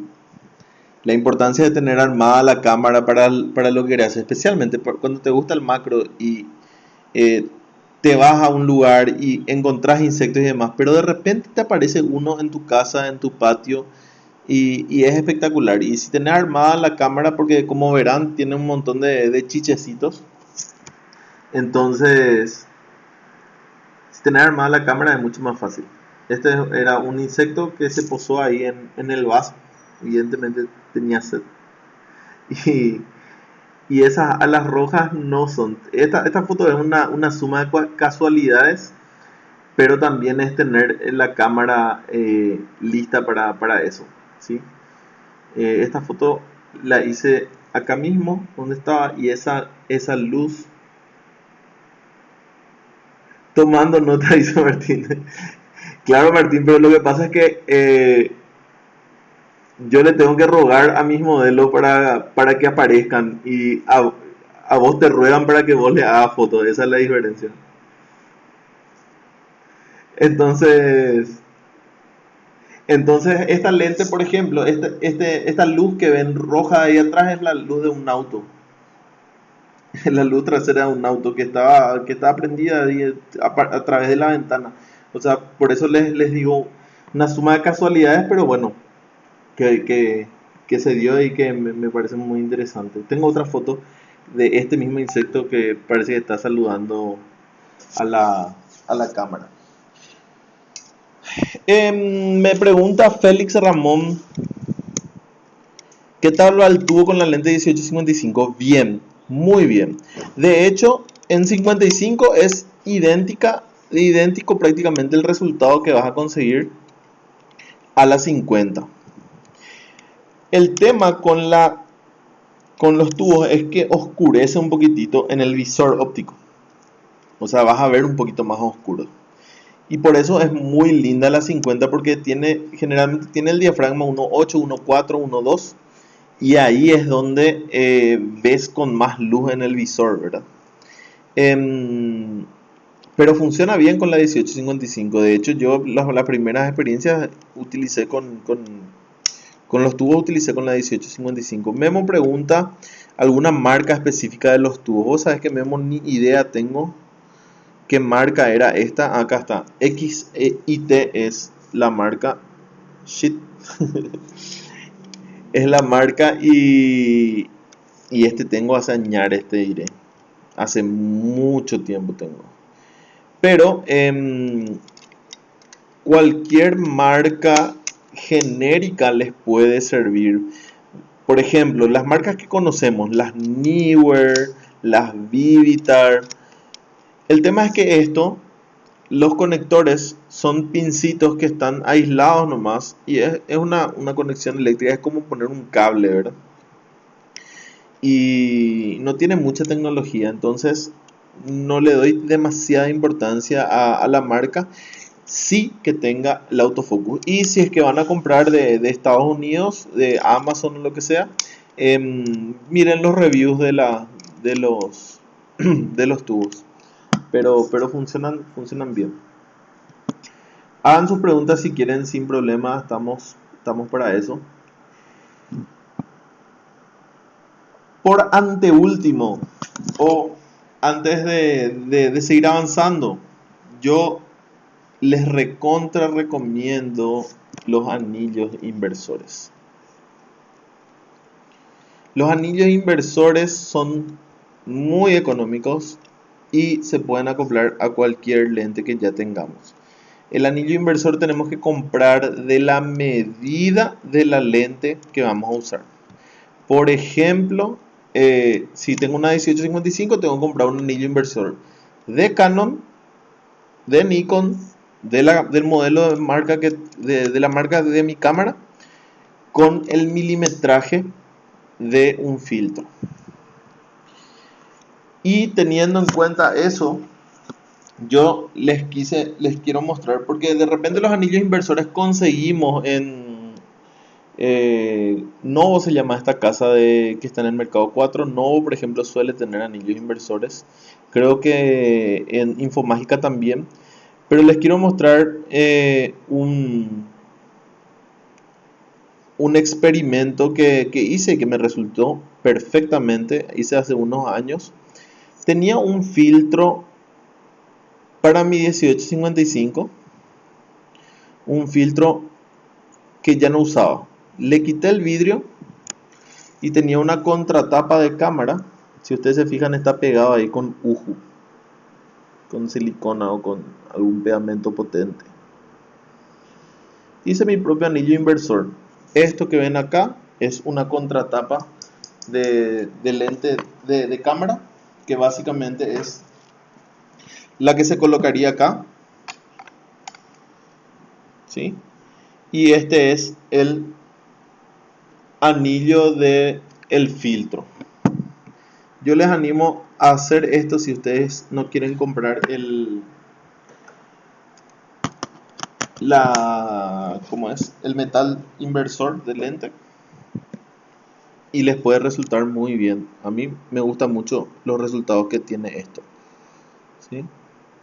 la importancia de tener armada la cámara para lo que querés, especialmente cuando te gusta el macro y eh, te vas a un lugar y encontrás insectos y demás, pero de repente te aparece uno en tu casa, en tu patio y es espectacular. Y si tenés armada la cámara, porque como verán tiene un montón de chichecitos, entonces si tenés armada la cámara es mucho más fácil. Este era un insecto que se posó ahí en el vaso, evidentemente tenía sed. Y, y esas alas rojas no son. Esta foto es una suma de casualidades, pero también es tener la cámara lista para eso, ¿sí? Esta foto la hice acá mismo, donde estaba, y esa luz. Tomando nota, dice Martín. Claro, Martín, pero lo que pasa es que yo le tengo que rogar a mis modelos para que aparezcan y a vos te ruegan para que vos le hagas fotos. Esa es la diferencia. Entonces, entonces esta lente, por ejemplo, esta luz que ven roja ahí atrás es la luz de un auto. La luz trasera de un auto que estaba prendida ahí a través de la ventana. O sea, por eso les digo una suma de casualidades, pero bueno, que se dio y que me parece muy interesante. Tengo otra foto de este mismo insecto que parece que está saludando a la cámara. Me pregunta Félix Ramón, ¿qué tal va el tubo con la lente 18-55? Bien, muy bien. De hecho, en 55 es idéntico prácticamente el resultado que vas a conseguir a la 50. El tema con los tubos es que oscurece un poquitito en el visor óptico. O sea, vas a ver un poquito más oscuro. Y por eso es muy linda la 50 porque generalmente tiene el diafragma 1.8, 1.4, 1.2. Y ahí es donde ves con más luz en el visor, ¿verdad? Pero funciona bien con la 18-55. De hecho, yo las primeras experiencias utilicé con los tubos, utilicé con la 18-55. Memo pregunta alguna marca específica de los tubos. Vos sabés que Memo ni idea tengo qué marca era esta. Acá está. XIT es la marca. Shit. Es la marca y tengo hace añares, te diré. Hace mucho tiempo tengo. Pero cualquier marca genérica les puede servir. Por ejemplo, las marcas que conocemos, las Neewer, las Vivitar. El tema es que los conectores son pincitos que están aislados nomás y es una conexión eléctrica, es como poner un cable, ¿verdad? Y no tiene mucha tecnología, entonces no le doy demasiada importancia a la marca. Sí que tenga el autofocus. Y si es que van a comprar de Estados Unidos, de Amazon o lo que sea, miren los reviews de los de los tubos. Pero funcionan bien. Hagan sus preguntas si quieren sin problema, estamos para eso. Por anteúltimo, O antes de seguir avanzando, yo les recontra recomiendo los anillos inversores. Los anillos inversores son muy económicos y se pueden acoplar a cualquier lente que ya tengamos. El anillo inversor tenemos que comprar de la medida de la lente que vamos a usar. Por ejemplo, si tengo una 1855, tengo que comprar un anillo inversor de Canon, de Nikon, del modelo de la marca de mi cámara, con el milimetraje de un filtro. Y teniendo en cuenta eso, yo les quiero mostrar, porque de repente los anillos inversores conseguimos en Novo, se llama esta casa que está en el mercado 4. Novo, por ejemplo, suele tener anillos inversores. Creo que en Infomágica también. Pero les quiero mostrar un experimento que hice, que me resultó perfectamente. Hice hace unos años. Tenía un filtro para mi 1855. Un filtro que ya no usaba. Le quité el vidrio y tenía una contratapa de cámara. Si ustedes se fijan, está pegado ahí con uju, con silicona o con algún pegamento potente. Hice mi propio anillo inversor. Esto que ven acá es una contratapa de lente de cámara, que básicamente es la que se colocaría acá, ¿sí? Y este es el anillo de el filtro. Yo les animo a hacer esto si ustedes no quieren comprar el metal inversor de lente, y les puede resultar muy bien. A mí me gustan mucho los resultados que tiene esto, ¿sí?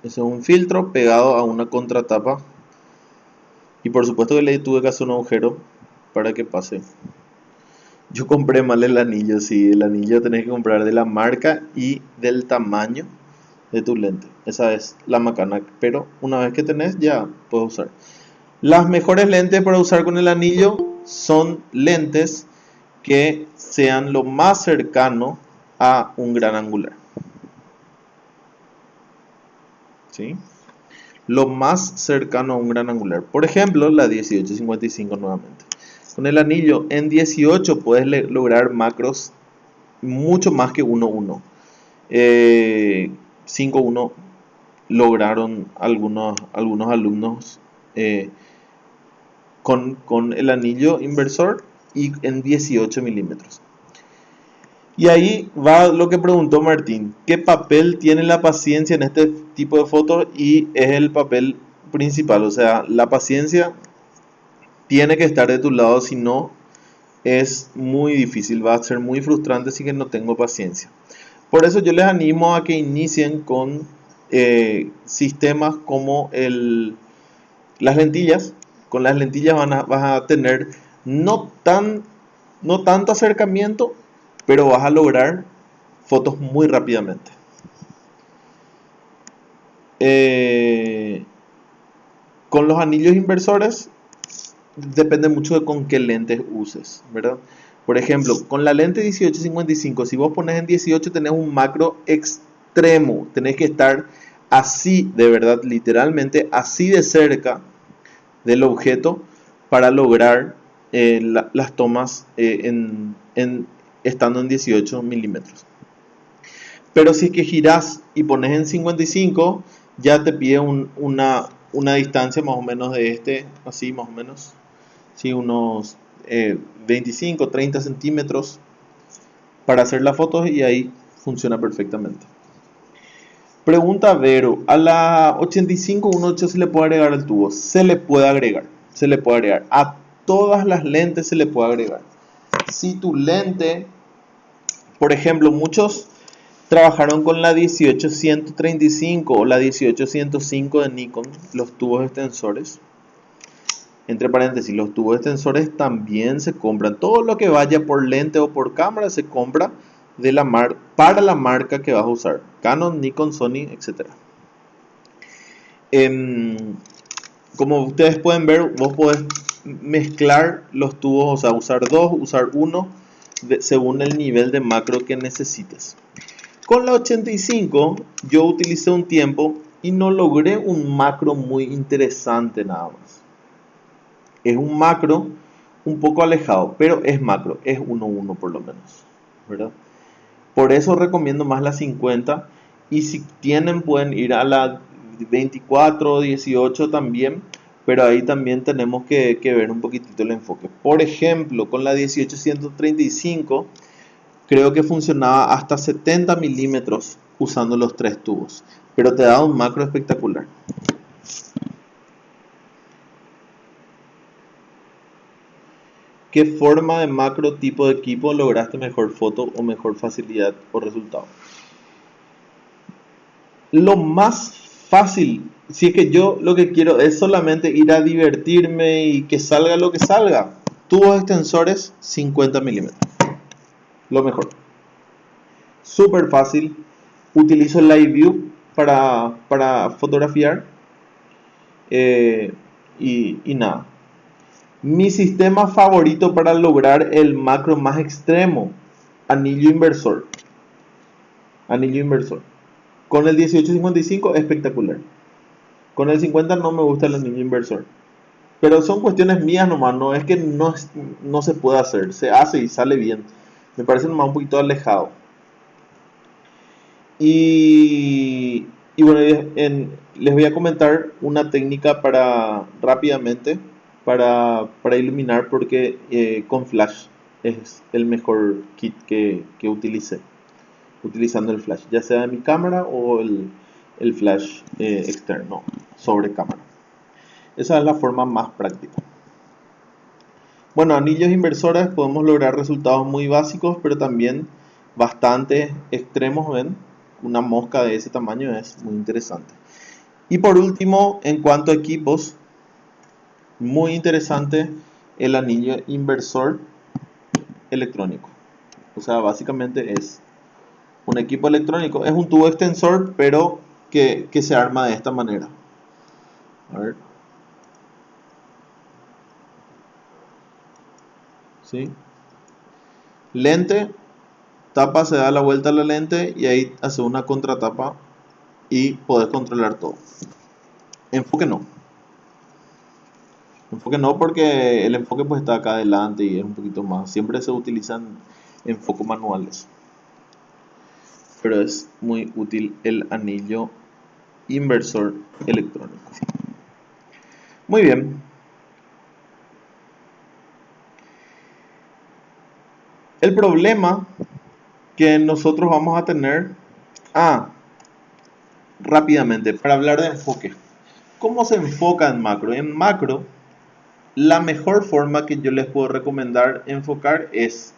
Ese es un filtro pegado a una contratapa, y por supuesto que le tuve que hacer un agujero para que pase. Yo compré mal el anillo, sí, el anillo tenés que comprar de la marca y del tamaño de tu lente. Esa es la macana, pero una vez que tenés ya puedes usar. Las mejores lentes para usar con el anillo son lentes que sean lo más cercano a un gran angular, ¿sí? Lo más cercano a un gran angular. Por ejemplo, la 1855 nuevamente. Con el anillo en 18 puedes lograr macros mucho más que 1.1. 5.1 lograron algunos alumnos con el anillo inversor y en 18 milímetros. Y ahí va lo que preguntó Martín: ¿qué papel tiene la paciencia en este tipo de fotos? Y es el papel principal, o sea, la paciencia tiene que estar de tu lado, si no es muy difícil, va a ser muy frustrante si que no tengo paciencia. Por eso yo les animo a que inicien con sistemas como las lentillas. Con las lentillas vas a tener no tanto acercamiento, pero vas a lograr fotos muy rápidamente. Con los anillos inversores depende mucho de con qué lentes uses, ¿verdad? Por ejemplo, con la lente 1855, si vos pones en 18 tenés un macro extremo, tenés que estar así, de verdad, literalmente así de cerca del objeto para lograr las tomas estando en 18 milímetros. Pero si es que girás y pones en 55, ya te pide una distancia más o menos de así más o menos, sí, unos 25, 30 centímetros para hacer las fotos, y ahí funciona perfectamente. Pregunta Vero: a la 85-1.8 se le puede agregar el tubo. Se le puede agregar. A todas las lentes se le puede agregar. Si tu lente, por ejemplo, muchos trabajaron con la 18-135 o la 18-105 de Nikon, los tubos extensores. Entre paréntesis, los tubos extensores también se compran. Todo lo que vaya por lente o por cámara se compra de para la marca que vas a usar. Canon, Nikon, Sony, etc. Como ustedes pueden ver, vos podés mezclar los tubos, o sea, usar dos, usar uno, según el nivel de macro que necesites. Con la 85 yo utilicé un tiempo y no logré un macro muy interesante nada más. Es un macro un poco alejado, pero es macro, es 1.1 por lo menos, ¿verdad? Por eso recomiendo más la 50, y si tienen pueden ir a la 24 o 18 también, pero ahí también tenemos que ver un poquitito el enfoque. Por ejemplo, con la 18-135 creo que funcionaba hasta 70 milímetros usando los tres tubos, pero te da un macro espectacular. ¿Qué forma de macro tipo de equipo lograste mejor foto o mejor facilidad o resultado? Lo más fácil, si es que yo lo que quiero es solamente ir a divertirme y que salga lo que salga, tubos extensores 50 milímetros, lo mejor. Súper fácil. Utilizo el Live View para fotografiar y nada. Mi sistema favorito para lograr el macro más extremo, anillo inversor. Anillo inversor. Con el 18-55 espectacular. Con el 50 no me gusta el anillo inversor. Pero son cuestiones mías nomás, no es que no se pueda hacer. Se hace y sale bien. Me parece nomás un poquito alejado. Y bueno, les voy a comentar una técnica rápidamente para iluminar, porque con flash es el mejor kit que utilicé, utilizando el flash, ya sea de mi cámara o el flash externo sobre cámara. Esa es la forma más práctica. Bueno, anillos inversores podemos lograr resultados muy básicos, pero también bastante extremos, ¿ven? Una mosca de ese tamaño es muy interesante. Y por último, en cuanto a equipos, muy interesante el anillo inversor electrónico. O sea, básicamente es un equipo electrónico. Es un tubo extensor, pero que se arma de esta manera. A ver. ¿Sí? Lente. Tapa, se da la vuelta a la lente y ahí hace una contratapa y podés controlar todo. Enfoque no. Enfoque no, porque el enfoque pues está acá adelante y es un poquito más. Siempre se utilizan enfoques manuales. Pero es muy útil el anillo inversor electrónico. Muy bien. El problema que nosotros vamos a tener, rápidamente, para hablar de enfoque. ¿Cómo se enfoca en macro? En macro, la mejor forma que yo les puedo recomendar enfocar es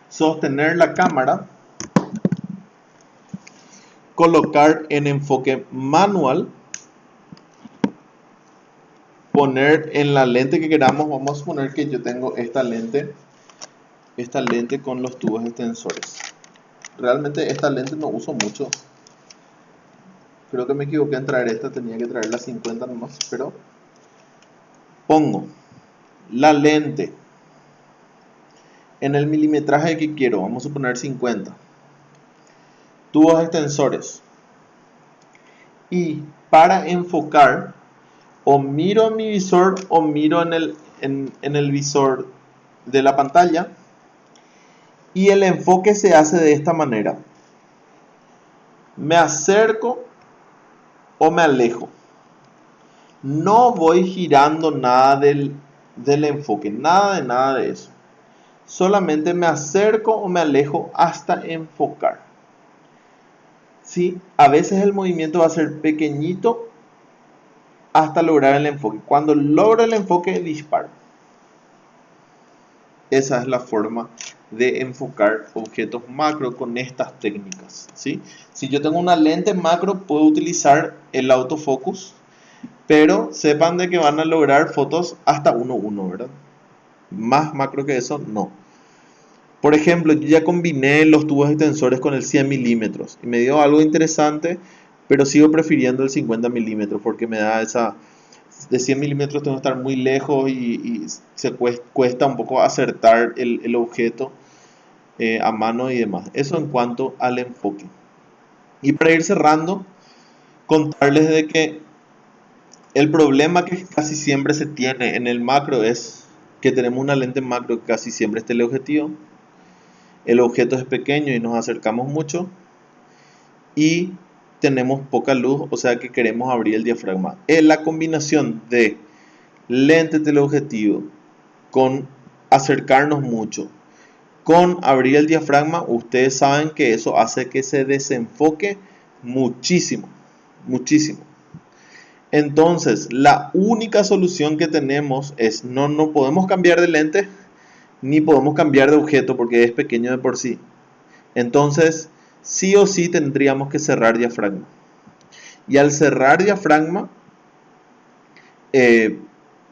sostener la cámara, colocar en enfoque manual, poner en la lente que queramos. Vamos a suponer que yo tengo esta lente con los tubos extensores. Realmente esta lente no uso mucho. Creo que me equivoqué en traer esta, tenía que traer la 50 nomás, pero pongo la lente en el milimetraje que quiero, vamos a poner 50, tubos extensores, y para enfocar o miro en mi visor o miro en el visor de la pantalla, y el enfoque se hace de esta manera: me acerco o me alejo. No voy girando nada del enfoque, nada de eso. Solamente me acerco o me alejo hasta enfocar. ¿Sí? A veces el movimiento va a ser pequeñito hasta lograr el enfoque. Cuando logro el enfoque, disparo. Esa es la forma de enfocar objetos macro con estas técnicas, ¿sí? Si yo tengo una lente macro, puedo utilizar el autofocus, pero sepan de que van a lograr fotos hasta 1:1, ¿verdad? Más macro que eso, no. Por ejemplo, yo ya combiné los tubos extensores con el 100 milímetros y me dio algo interesante, pero sigo prefiriendo el 50 milímetros porque me da esa... De 100 milímetros tengo que estar muy lejos y se cuesta un poco acertar el objeto a mano y demás. Eso en cuanto al enfoque. Y para ir cerrando, contarles de que el problema que casi siempre se tiene en el macro es que tenemos una lente macro que casi siempre es teleobjetivo. El objeto es pequeño y nos acercamos mucho. Y tenemos poca luz, o sea que queremos abrir el diafragma. En la combinación de lente teleobjetivo con acercarnos mucho, con abrir el diafragma, ustedes saben que eso hace que se desenfoque muchísimo, muchísimo. Entonces, la única solución que tenemos es no podemos cambiar de lente ni podemos cambiar de objeto porque es pequeño de por sí. Entonces, sí o sí tendríamos que cerrar diafragma. Y al cerrar diafragma,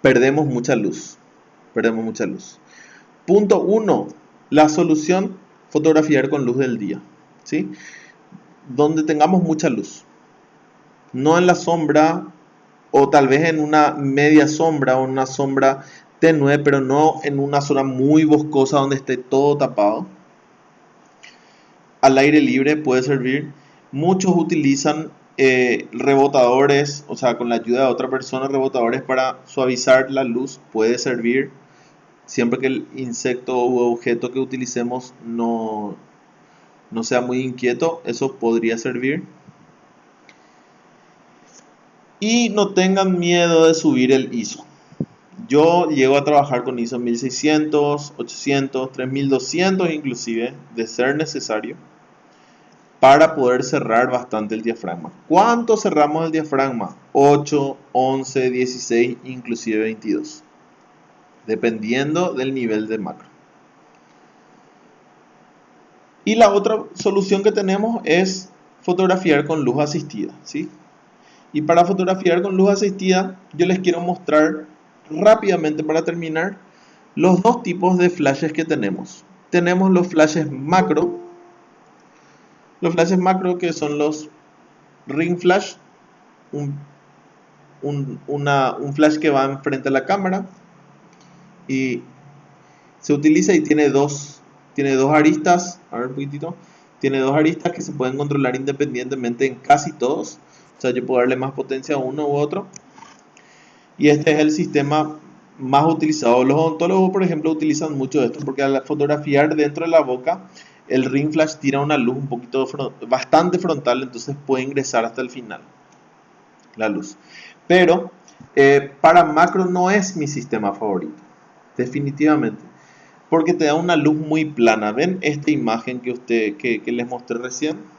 perdemos mucha luz. Perdemos mucha luz. Punto 1. La solución, fotografiar con luz del día. ¿Sí? Donde tengamos mucha luz. No en la sombra, o tal vez en una media sombra o una sombra tenue, pero no en una zona muy boscosa donde esté todo tapado. Al aire libre puede servir. Muchos utilizan rebotadores, o sea, con la ayuda de otra persona, rebotadores para suavizar la luz. Puede servir siempre que el insecto u objeto que utilicemos no sea muy inquieto. Eso podría servir. Y no tengan miedo de subir el ISO. Yo llego a trabajar con ISO 1600, 800, 3200 inclusive, de ser necesario, para poder cerrar bastante el diafragma. ¿Cuánto cerramos el diafragma? 8, 11, 16, inclusive 22. Dependiendo del nivel de macro. Y la otra solución que tenemos es fotografiar con luz asistida, ¿sí? Y para fotografiar con luz asistida, yo les quiero mostrar rápidamente para terminar los dos tipos de flashes que tenemos. Tenemos los flashes macro. Los flashes macro que son los ring flash. Un flash que va enfrente a la cámara. Y se utiliza y tiene dos aristas. A ver un poquitito. Tiene dos aristas que se pueden controlar independientemente en casi todos. O sea, yo puedo darle más potencia a uno u otro. Y este es el sistema más utilizado. Los odontólogos, por ejemplo, utilizan mucho esto porque al fotografiar dentro de la boca, el ring flash tira una luz un poquito bastante frontal, entonces puede ingresar hasta el final la luz. Pero para macro no es mi sistema favorito, definitivamente, porque te da una luz muy plana. ¿Ven esta imagen que les mostré recién?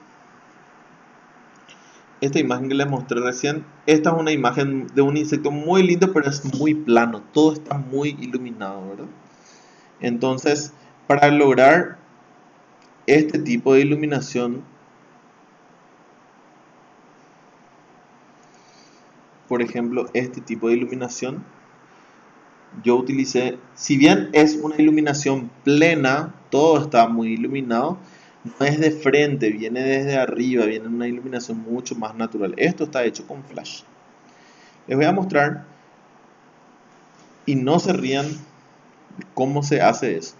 Esta imagen que les mostré recién, esta es una imagen de un insecto muy lindo, pero es muy plano, todo está muy iluminado, ¿verdad? Entonces, para lograr este tipo de iluminación, por ejemplo, este tipo de iluminación, yo utilicé, si bien es una iluminación plena, todo está muy iluminado, no es de frente, viene desde arriba, viene una iluminación mucho más natural. Esto está hecho con flash. Les voy a mostrar, y no se rían, cómo se hace eso.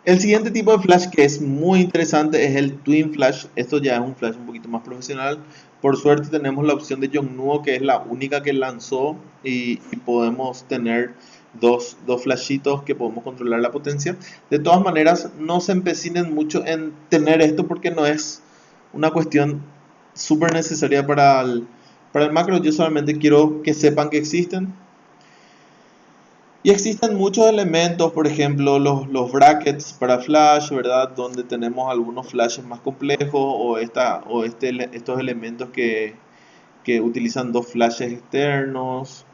El siguiente tipo de flash que es muy interesante es el Twin Flash. Esto ya es un flash un poquito más profesional. Por suerte tenemos la opción de Yongnuo, que es la única que lanzó, y podemos tener dos flashitos que podemos controlar la potencia. De todas maneras, no se empecinen mucho en tener esto porque no es una cuestión súper necesaria para el macro. Yo solamente quiero que sepan que existen. Y existen muchos elementos, por ejemplo, los brackets para flash, ¿verdad? Donde tenemos algunos flashes más complejos o estos elementos que utilizan dos flashes externos,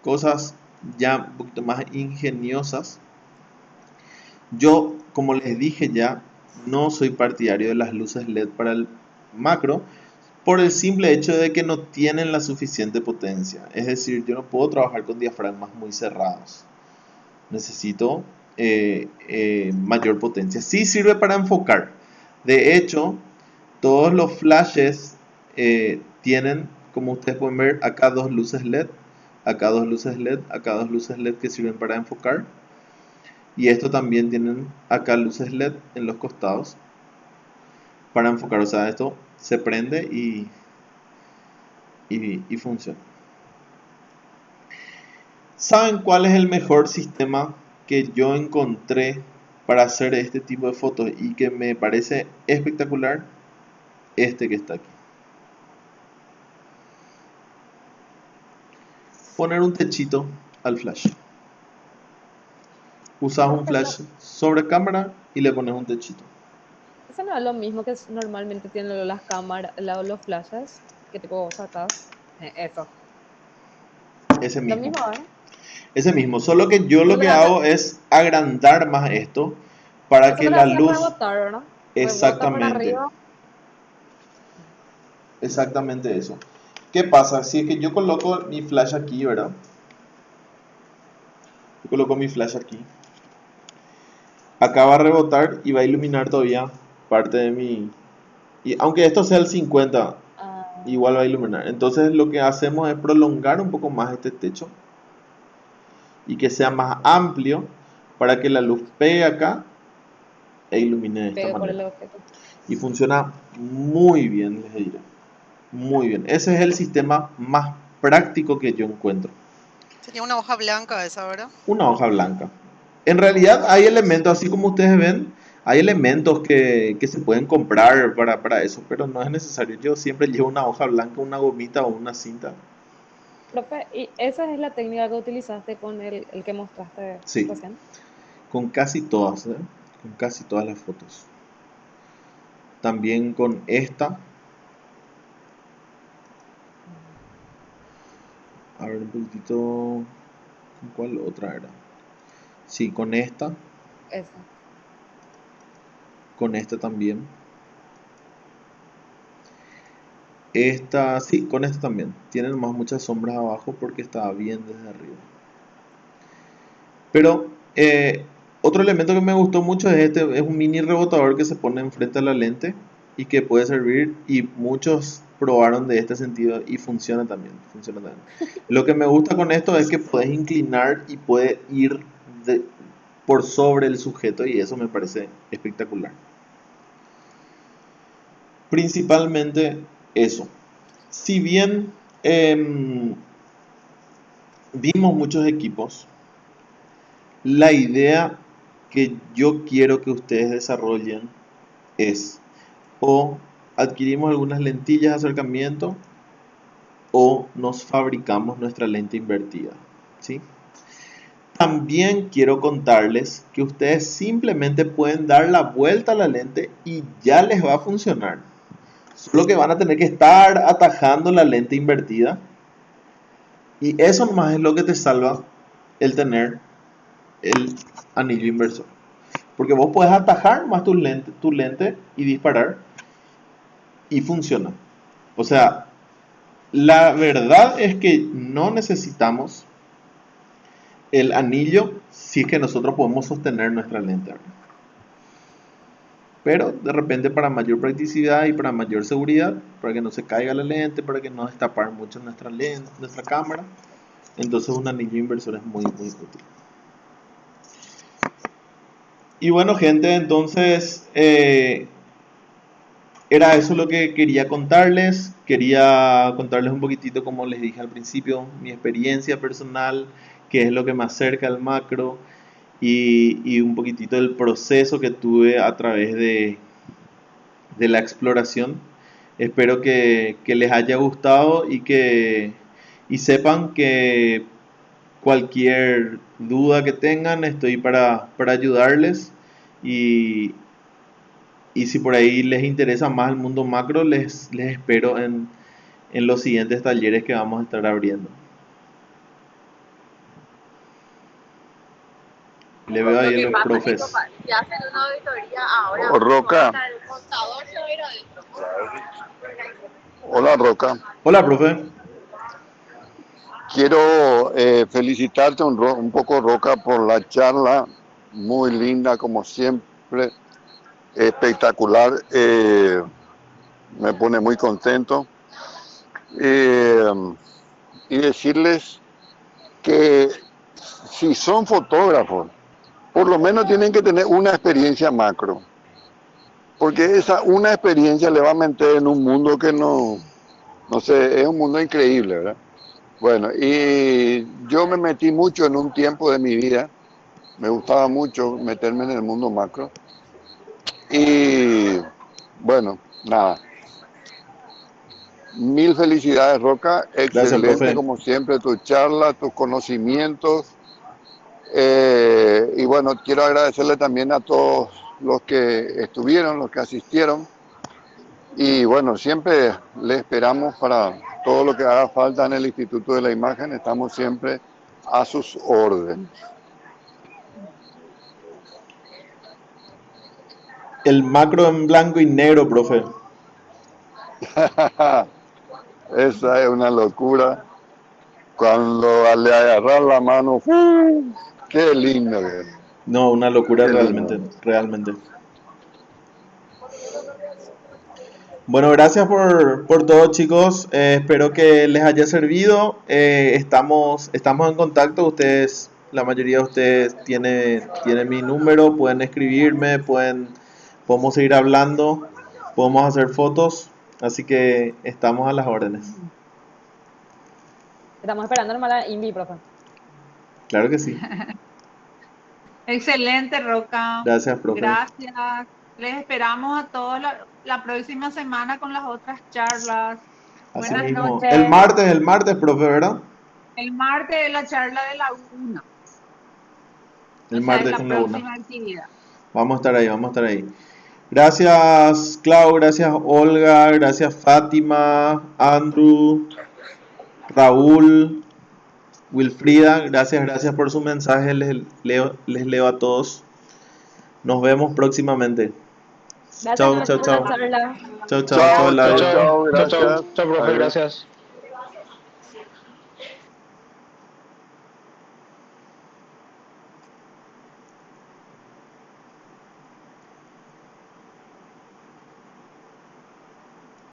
cosas ya un poquito más ingeniosas. Yo, como les dije ya, no soy partidario de las luces LED para el macro por el simple hecho de que no tienen la suficiente potencia. Es decir, yo no puedo trabajar con diafragmas muy cerrados. Necesito mayor potencia. Sí sirve para enfocar. De hecho, todos los flashes tienen, como ustedes pueden ver, acá dos luces LED, acá dos luces LED, acá dos luces LED que sirven para enfocar. Y esto también tienen acá luces LED en los costados para enfocar. O sea, esto se prende y funciona. ¿Saben cuál es el mejor sistema que yo encontré para hacer este tipo de fotos y que me parece espectacular? Este que está aquí. Poner un techito al flash. Usas un flash sobre cámara y le pones un techito. Eso no es lo mismo que normalmente tienen las cámaras, los flashes, que tipo vos sacas. Eso. Ese Lo mismo. mismo, ¿eh? Ese mismo. Solo que yo lo Solo que le hace, hago es agrandar más esto para eso que le la hace luz... rebotar, ¿verdad? Rebota para Exactamente. arriba. Exactamente eso. ¿Qué pasa? Si es que yo coloco mi flash aquí, ¿verdad? Yo coloco mi flash aquí. Acá va a rebotar y va a iluminar todavía parte de mi... Y aunque esto sea el 50, igual va a iluminar. Entonces lo que hacemos es prolongar un poco más este techo y que sea más amplio para que la luz pegue acá e ilumine de esta Pegue por el manera. objeto. Y funciona muy bien, les diré. Muy bien. Ese es el sistema más práctico que yo encuentro. Sería una hoja blanca esa, ¿verdad? Una hoja blanca. En realidad hay elementos, así como ustedes ven, hay elementos que se pueden comprar para eso, pero no es necesario. Yo siempre llevo una hoja blanca, una gomita o una cinta. Profe, ¿y esa es la técnica que utilizaste con el que mostraste Sí, recién? con casi todas, ¿eh? Con casi todas las fotos. También con esta. A ver un poquitito. ¿Con cuál otra era? Sí, con esta. Esa. Con esta también. Esta, sí, con esta también. Tiene más muchas sombras abajo porque está bien desde arriba. Pero otro elemento que me gustó mucho es este, es un mini rebotador que se pone enfrente a la lente y que puede servir, y muchos probaron de este sentido y funciona también, funciona también. Lo que me gusta con esto es que puedes inclinar y puede ir por sobre el sujeto, y eso me parece espectacular. Principalmente eso. Si bien vimos muchos equipos, la idea que yo quiero que ustedes desarrollen es: o adquirimos algunas lentillas de acercamiento o nos fabricamos nuestra lente invertida, ¿sí? También quiero contarles que ustedes simplemente pueden dar la vuelta a la lente y ya les va a funcionar. Solo que van a tener que estar atajando la lente invertida, y eso nomás es lo que te salva el tener el anillo inversor. Porque vos puedes atajar más tu lente y disparar y funciona. O sea, la verdad es que no necesitamos el anillo si es que nosotros podemos sostener nuestra lente. Pero de repente, para mayor practicidad y para mayor seguridad, para que no se caiga la lente, para que no destapar mucho nuestra lente, nuestra cámara, entonces un anillo inversor es muy muy útil. Y bueno, gente, entonces era eso lo que quería contarles. Quería contarles un poquitito, como les dije al principio, mi experiencia personal, qué es lo que me acerca al macro, y un poquitito del proceso que tuve a través de la exploración. Espero que les haya gustado y sepan que cualquier duda que tengan, estoy para ayudarles. Y si por ahí les interesa más el mundo macro, les espero en los siguientes talleres que vamos a estar abriendo. Le veo ahí a los profes. Si hacen una auditoría ahora, Roca. el contador se va a ir adentro. Hola Roca, Hola, profe. quiero felicitarte un poco Roca por la charla muy linda como siempre, espectacular, me pone muy contento. Y decirles que si son fotógrafos, por lo menos tienen que tener una experiencia macro, porque una experiencia le va a meter en un mundo que no sé, es un mundo increíble, ¿verdad? Bueno, y yo me metí mucho en un tiempo de mi vida, me gustaba mucho meterme en el mundo macro, y bueno, nada. Mil felicidades, Roca. Gracias, Excelente profe. como siempre tu charla, tus conocimientos. Y bueno, quiero agradecerle también a todos los que estuvieron, los que asistieron. Y bueno, siempre le esperamos para todo lo que haga falta en el Instituto de la Imagen. Estamos siempre a sus órdenes. El macro en blanco y negro, profe. Esa es una locura. Cuando le agarras la mano, qué lindo que es. No, una locura Qué lindo. realmente, realmente. Bueno, gracias por todo, chicos. Espero que les haya servido. Estamos en contacto. Ustedes, la mayoría de ustedes tienen mi número, pueden escribirme, podemos seguir hablando, podemos hacer fotos. Así que estamos a las órdenes. Estamos esperando nomás la Invi, profe. Claro que sí. Excelente, Roca. Gracias, profe. Gracias. Les esperamos a todos la próxima semana con las otras charlas. Así Buenas mismo. noches. El martes, profe, ¿verdad? El martes es la charla de la 1. El O sea, es martes la con la una. próxima actividad. Vamos a estar ahí, vamos a estar ahí. Gracias, Clau, gracias, Olga, gracias, Fátima, Andrew, Raúl, Wilfrida, gracias por su mensaje, les leo a todos. Nos vemos próximamente. Gracias Chao, Nacho, chao, por la chao. charla. Chao, chao, chao, Chao, chao, Eladio. chao, Chao, chao, gracias. chao, profe, Adiós. gracias.